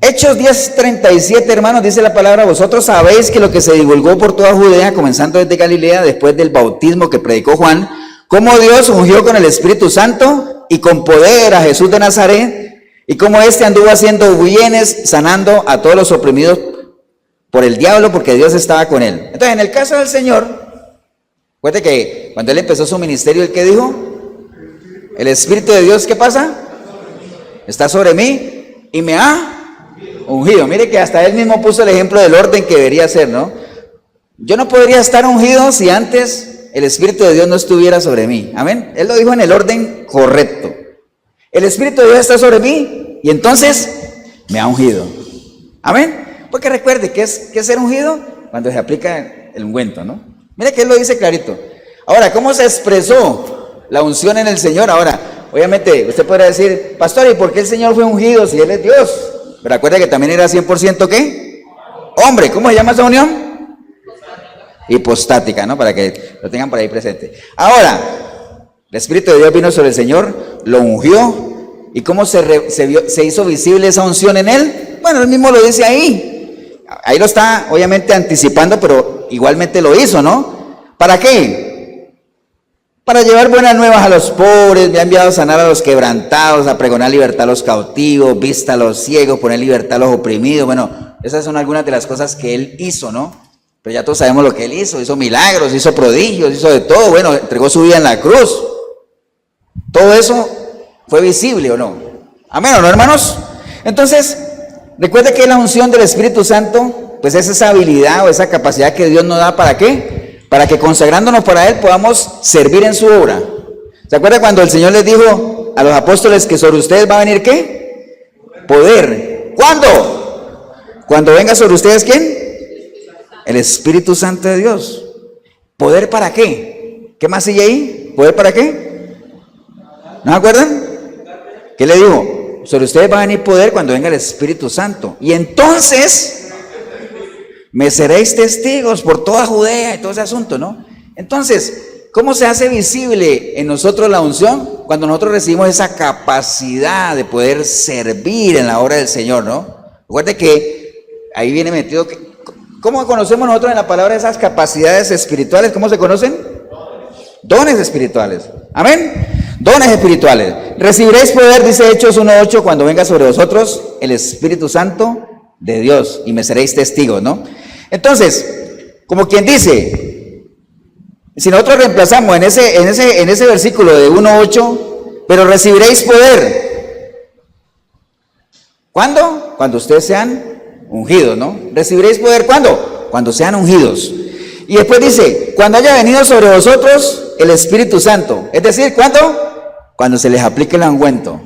Hechos 10:37, hermanos, dice la palabra, vosotros sabéis que lo que se divulgó por toda Judea, comenzando desde Galilea, después del bautismo que predicó Juan, cómo Dios ungió con el Espíritu Santo y con poder a Jesús de Nazaret, y cómo éste anduvo haciendo bienes, sanando a todos los oprimidos por el diablo, porque Dios estaba con él. Entonces, en el caso del Señor, recuerde que cuando él empezó su ministerio, ¿el qué dijo? El Espíritu de Dios, ¿qué pasa? Está sobre mí y me ha ungido. Mire que hasta él mismo puso el ejemplo del orden que debería ser, ¿no? Yo no podría estar ungido si antes el Espíritu de Dios no estuviera sobre mí. Amén. Él lo dijo en el orden correcto. El Espíritu de Dios está sobre mí y entonces me ha ungido. Amén. Porque recuerde, ¿qué es ser ungido? Cuando se aplica el ungüento, ¿no? Mire que él lo dice clarito. Ahora, ¿cómo se expresó la unción en el Señor? Ahora, obviamente, usted podrá decir, pastor, ¿y por qué el Señor fue ungido si Él es Dios? Pero recuerda que también era 100% ¿qué? Hombre. ¿Cómo se llama esa unión? Hipostática, ¿no? Para que lo tengan por ahí presente. Ahora, el Espíritu de Dios vino sobre el Señor, lo ungió. ¿Y cómo se hizo visible esa unción en Él? Bueno, Él mismo lo dice ahí. Ahí lo está, obviamente, anticipando, pero igualmente lo hizo, ¿no? ¿Para qué? Para llevar buenas nuevas a los pobres, me ha enviado a sanar a los quebrantados, a pregonar libertad a los cautivos, vista a los ciegos, poner libertad a los oprimidos. Bueno, esas son algunas de las cosas que Él hizo, ¿no? Pero ya todos sabemos lo que Él hizo milagros, hizo prodigios, hizo de todo. Bueno, entregó su vida en la cruz. Todo eso fue visible, ¿o no? Amén, ¿o no, hermanos? Entonces, recuerde que la unción del Espíritu Santo, pues es esa habilidad o esa capacidad que Dios nos da, ¿para qué? Para que consagrándonos para Él podamos servir en su obra. ¿Se acuerda cuando el Señor les dijo a los apóstoles que sobre ustedes va a venir qué? Poder. ¿Cuándo? Cuando venga sobre ustedes ¿quién? El Espíritu Santo de Dios. ¿Poder para qué? ¿Qué más sigue ahí? ¿Poder para qué? ¿No se acuerdan? ¿Qué le dijo? Sobre ustedes va a venir poder cuando venga el Espíritu Santo. Y entonces me seréis testigos por toda Judea y todo ese asunto, ¿no? Entonces, ¿cómo se hace visible en nosotros la unción? Cuando nosotros recibimos esa capacidad de poder servir en la obra del Señor, ¿no? Recuerde que ahí viene metido. ¿Cómo conocemos nosotros en la palabra esas capacidades espirituales? ¿Cómo se conocen? Dones espirituales. Amén. Dones espirituales. Recibiréis poder, dice Hechos 1:8, cuando venga sobre vosotros el Espíritu Santo de Dios y me seréis testigos, ¿no? Entonces, como quien dice, si nosotros reemplazamos en ese versículo de 1:8, pero recibiréis poder. ¿Cuándo? Cuando ustedes sean ungidos, ¿no? Recibiréis poder, ¿cuándo? Cuando sean ungidos. Y después dice, cuando haya venido sobre vosotros el Espíritu Santo. Es decir, ¿cuándo? Cuando se les aplique el ungüento.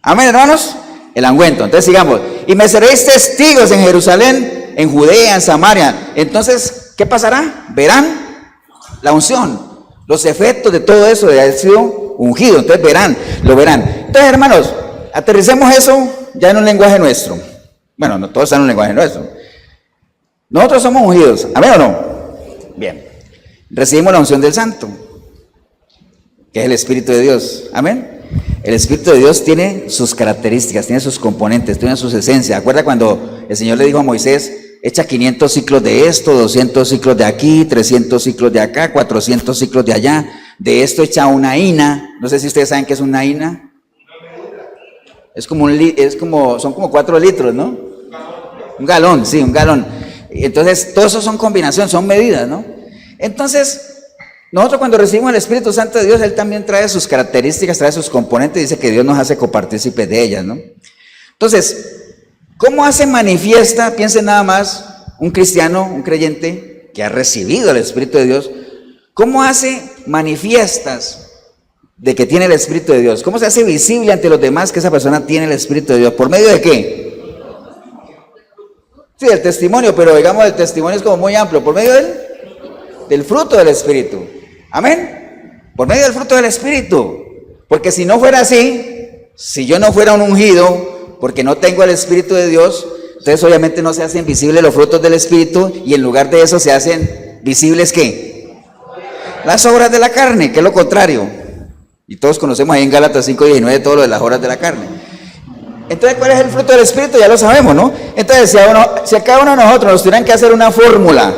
Amén, hermanos. El ungüento. Entonces sigamos. Y me seréis testigos en Jerusalén, en Judea, en Samaria. Entonces, ¿qué pasará? Verán la unción, los efectos de todo eso de haber sido ungido. Entonces verán, lo verán. Entonces, hermanos, aterricemos eso ya en un lenguaje nuestro. Bueno, no todos están en un lenguaje nuestro. Nosotros somos ungidos. ¿Amén o no? Bien. Recibimos la unción del Santo, que es el Espíritu de Dios. Amén. El Espíritu de Dios tiene sus características, tiene sus componentes, tiene sus esencias. ¿Acuerda cuando el Señor le dijo a Moisés, echa 500 ciclos de esto, 200 ciclos de aquí, 300 ciclos de acá, 400 ciclos de allá? De esto echa una hina. No sé si ustedes saben qué es una hina. Son como 4 litros, ¿no? Un galón, sí, un galón. Entonces, todo eso son combinaciones, son medidas, ¿no? Entonces, nosotros cuando recibimos el Espíritu Santo de Dios, Él también trae sus características, trae sus componentes, dice que Dios nos hace copartícipes de ellas, ¿no? Entonces, ¿cómo hace manifiesta, piensen nada más, un cristiano, un creyente que ha recibido el Espíritu de Dios, cómo hace manifiestas de que tiene el Espíritu de Dios? ¿Cómo se hace visible ante los demás que esa persona tiene el Espíritu de Dios? ¿Por medio de qué? Sí, el testimonio, pero digamos el testimonio es como muy amplio. ¿Por medio del fruto del Espíritu? Amén. Por medio del fruto del Espíritu. Porque si no fuera así, si yo no fuera un ungido, porque no tengo el Espíritu de Dios, entonces obviamente no se hacen visibles los frutos del Espíritu, y en lugar de eso se hacen visibles ¿qué? Las obras de la carne, que es lo contrario. Y todos conocemos ahí en Gálatas 5:19 todo lo de las obras de la carne. Entonces, ¿cuál es el fruto del Espíritu? Ya lo sabemos, ¿no? Entonces, si a cada uno de nosotros nos tuvieran que hacer una fórmula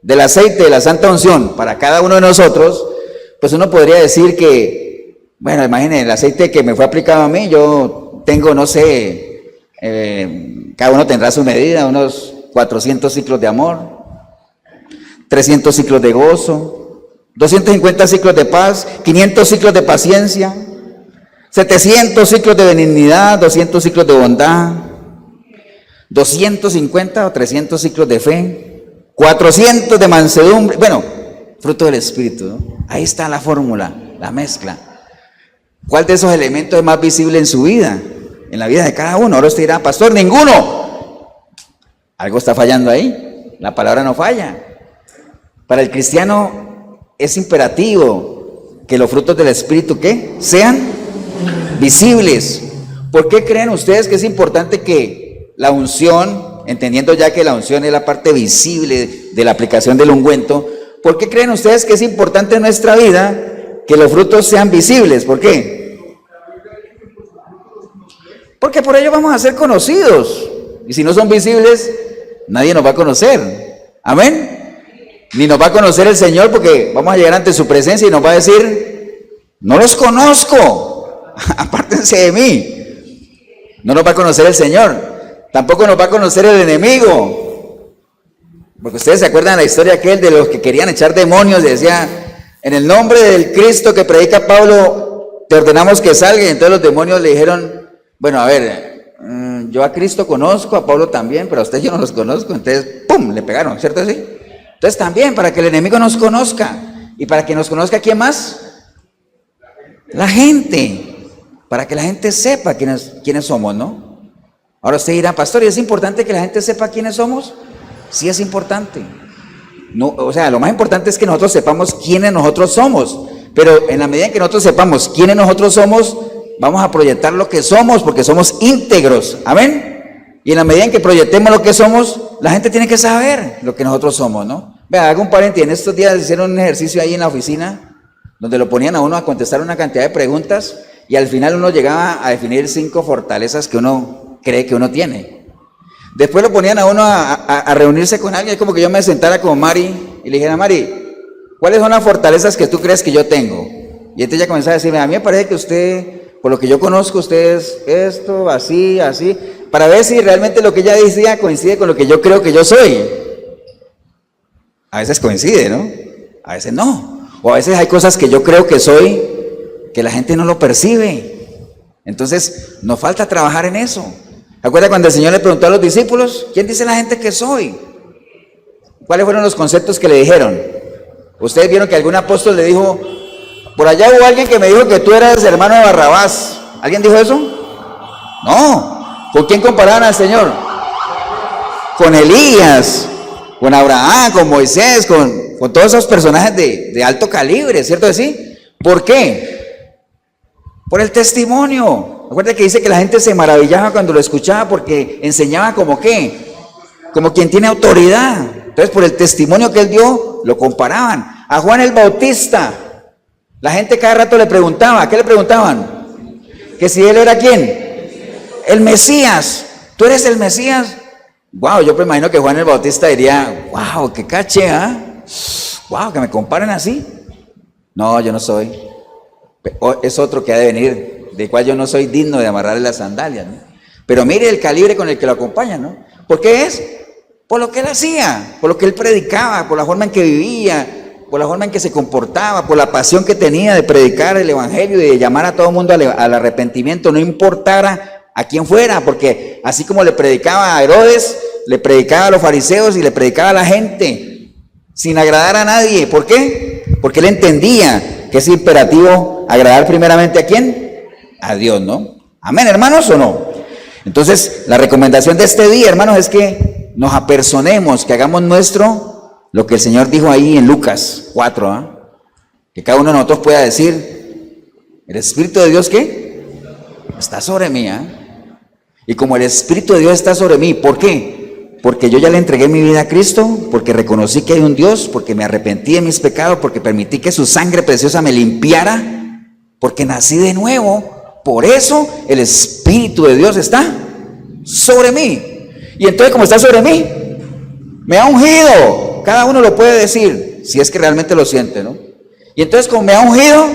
del aceite de la santa unción para cada uno de nosotros, pues uno podría decir que, bueno, imaginen, el aceite que me fue aplicado a mí, yo tengo, no sé, cada uno tendrá su medida, unos 400 ciclos de amor, 300 ciclos de gozo, 250 ciclos de paz, 500 ciclos de paciencia, 700 ciclos de benignidad, 200 ciclos de bondad, 250 o 300 ciclos de fe, 400 de mansedumbre. Bueno, Fruto del Espíritu, ¿no? Ahí está la fórmula, la mezcla. ¿Cuál de esos elementos es más visible en su vida? En la vida de cada uno. Ahora usted dirá, pastor, ninguno. Algo está fallando ahí. La palabra no falla. Para el cristiano es imperativo que los frutos del Espíritu, ¿qué? Sean visibles. ¿Por qué creen ustedes que es importante que la unción, entendiendo ya que la unción es la parte visible de la aplicación del ungüento, ¿por qué creen ustedes que es importante en nuestra vida que los frutos sean visibles? ¿Por qué? Porque por ello vamos a ser conocidos. Y si no son visibles, nadie nos va a conocer. Amén. Ni nos va a conocer el Señor, porque vamos a llegar ante su presencia y nos va a decir, no los conozco, apártense de mí. No nos va a conocer el Señor, tampoco nos va a conocer el enemigo. Porque ustedes se acuerdan de la historia aquel de los que querían echar demonios, decía, en el nombre del Cristo que predica Pablo, te ordenamos que salga. Y entonces los demonios le dijeron, bueno, a ver, yo a Cristo conozco, a Pablo también, pero a usted yo no los conozco. Entonces, ¡pum!, le pegaron, ¿cierto así? Entonces también, para que el enemigo nos conozca, y para que nos conozca, ¿quién más? La gente, para que la gente sepa quiénes somos, ¿no? Ahora usted dirá, pastor, ¿y es importante que la gente sepa quiénes somos? Sí, es importante. No, o sea, lo más importante es que nosotros sepamos quiénes nosotros somos, pero en la medida en que nosotros sepamos quiénes nosotros somos, vamos a proyectar lo que somos, porque somos íntegros, amén. Y en la medida en que proyectemos lo que somos, la gente tiene que saber lo que nosotros somos, ¿no? Vea, hago un paréntesis, en estos días hicieron un ejercicio ahí en la oficina, donde lo ponían a uno a contestar una cantidad de preguntas, y al final uno llegaba a definir 5 fortalezas que uno cree que uno tiene. Después lo ponían a uno a reunirse con alguien, es como que yo me sentara con Mari y le dijera, Mari, ¿cuáles son las fortalezas que tú crees que yo tengo? Y entonces ella comenzaba a decirme, a mí me parece que usted, por lo que yo conozco, usted es esto, así, así, para ver si realmente lo que ella decía coincide con lo que yo creo que yo soy. A veces coincide, ¿no? A veces no. O a veces hay cosas que yo creo que soy, que la gente no lo percibe. Entonces, nos falta trabajar en eso. ¿Se acuerda cuando el Señor le preguntó a los discípulos, ¿quién dice la gente que soy? ¿Cuáles fueron los conceptos que le dijeron? Ustedes vieron que algún apóstol le dijo, por allá hubo alguien que me dijo que tú eras hermano de Barrabás. ¿Alguien dijo eso? No. ¿Con quién comparaban al Señor? Con Elías, con Abraham, con Moisés, con todos esos personajes de alto calibre, ¿cierto que sí? ¿Por qué? Por el testimonio. Recuerda que dice que la gente se maravillaba cuando lo escuchaba porque enseñaba como qué, como quien tiene autoridad. Entonces, por el testimonio que él dio, lo comparaban. A Juan el Bautista, la gente cada rato le preguntaba, ¿qué le preguntaban? Que si él era ¿quién? El Mesías. ¿Tú eres el Mesías? Wow, yo me imagino que Juan el Bautista diría, wow, qué caché, ¿ah? Wow, que me comparen así. No, yo no soy. Es otro que ha de venir, de cual yo no soy digno de amarrarle las sandalias, ¿no? Pero mire el calibre con el que lo acompaña, ¿no? ¿Por qué es? Por lo que él hacía, por lo que él predicaba, por la forma en que vivía, por la forma en que se comportaba, por la pasión que tenía de predicar el evangelio y de llamar a todo el mundo al arrepentimiento, no importara a quién fuera, porque así como le predicaba a Herodes, le predicaba a los fariseos y le predicaba a la gente, sin agradar a nadie. ¿Por qué? Porque él entendía que es imperativo agradar primeramente ¿a quién? A Dios, ¿no? Amén, hermanos, ¿o no? Entonces, la recomendación de este día, hermanos, es que nos apersonemos, que hagamos nuestro lo que el Señor dijo ahí en Lucas 4, ¿eh? Que cada uno de nosotros pueda decir, ¿el Espíritu de Dios qué? Está sobre mí, ¿eh? Y como el Espíritu de Dios está sobre mí, ¿por qué? Porque yo ya le entregué mi vida a Cristo, porque reconocí que hay un Dios, porque me arrepentí de mis pecados, porque permití que su sangre preciosa me limpiara, porque nací de nuevo. Por eso el Espíritu de Dios está sobre mí. Y entonces, como está sobre mí, me ha ungido. Cada uno lo puede decir, si es que realmente lo siente, ¿no? Y entonces, como me ha ungido,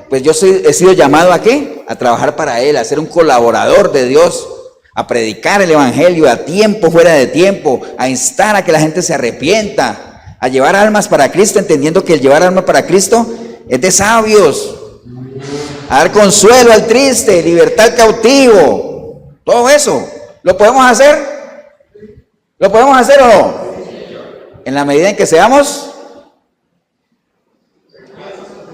pues yo he sido llamado ¿a qué? A trabajar para Él, a ser un colaborador de Dios, a predicar el evangelio a tiempo, fuera de tiempo, a instar a que la gente se arrepienta, a llevar almas para Cristo, entendiendo que el llevar almas para Cristo es de sabios, a dar consuelo al triste, libertad al cautivo, todo eso. ¿Lo podemos hacer? ¿Lo podemos hacer o no? En la medida en que seamos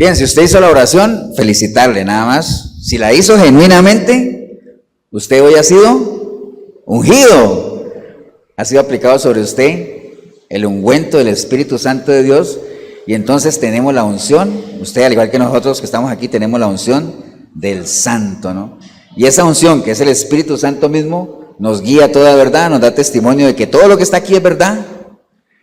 Bien, si usted hizo la oración, felicitarle nada más. Si la hizo genuinamente, usted hoy ha sido ungido. Ha sido aplicado sobre usted el ungüento del Espíritu Santo de Dios. Y entonces tenemos la unción. Usted, al igual que nosotros que estamos aquí, tenemos la unción del Santo, ¿no? Y esa unción, que es el Espíritu Santo mismo, nos guía a toda verdad, nos da testimonio de que todo lo que está aquí es verdad.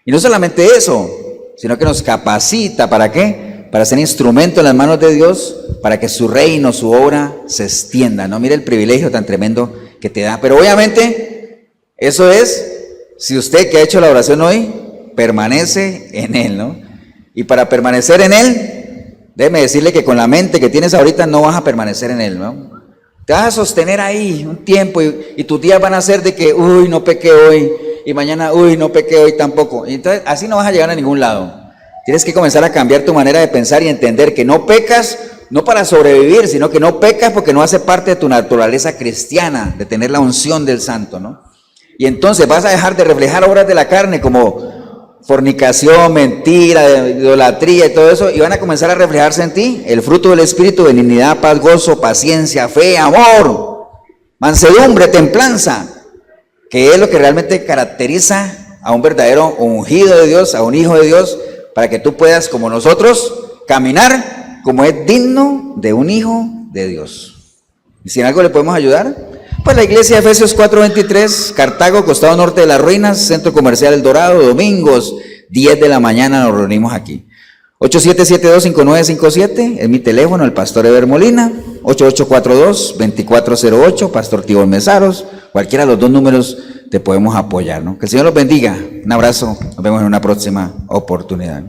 Y no solamente eso, sino que nos capacita, ¿para qué? Para ser instrumento en las manos de Dios, para que su reino, su obra se extienda, ¿no? Mire el privilegio tan tremendo que te da. Pero obviamente, eso es, si usted que ha hecho la oración hoy, permanece en Él, ¿no? Y para permanecer en Él, déjeme decirle que con la mente que tienes ahorita no vas a permanecer en Él, ¿no? Te vas a sostener ahí un tiempo y tus días van a ser de que, uy, no pequé hoy, y mañana, uy, no pequé hoy tampoco. Y entonces, así no vas a llegar a ningún lado. Tienes que comenzar a cambiar tu manera de pensar y entender que no pecas, no para sobrevivir, sino que no pecas porque no hace parte de tu naturaleza cristiana, de tener la unción del Santo, ¿no? Y entonces vas a dejar de reflejar obras de la carne como fornicación, mentira, idolatría y todo eso, y van a comenzar a reflejarse en ti el fruto del Espíritu: benignidad, paz, gozo, paciencia, fe, amor, mansedumbre, templanza, que es lo que realmente caracteriza a un verdadero ungido de Dios, a un hijo de Dios, para que tú puedas, como nosotros, caminar como es digno de un hijo de Dios. ¿Y si en algo le podemos ayudar? Pues la iglesia de Efesios 4:23, Cartago, costado norte de las ruinas, Centro Comercial El Dorado, domingos, 10 de la mañana nos reunimos aquí. 8772-5957 es mi teléfono, el pastor Eber Molina. 8842-2408, pastor Tibor Mesaros. Cualquiera de los dos números te podemos apoyar, ¿no? Que el Señor los bendiga. Un abrazo, nos vemos en una próxima oportunidad.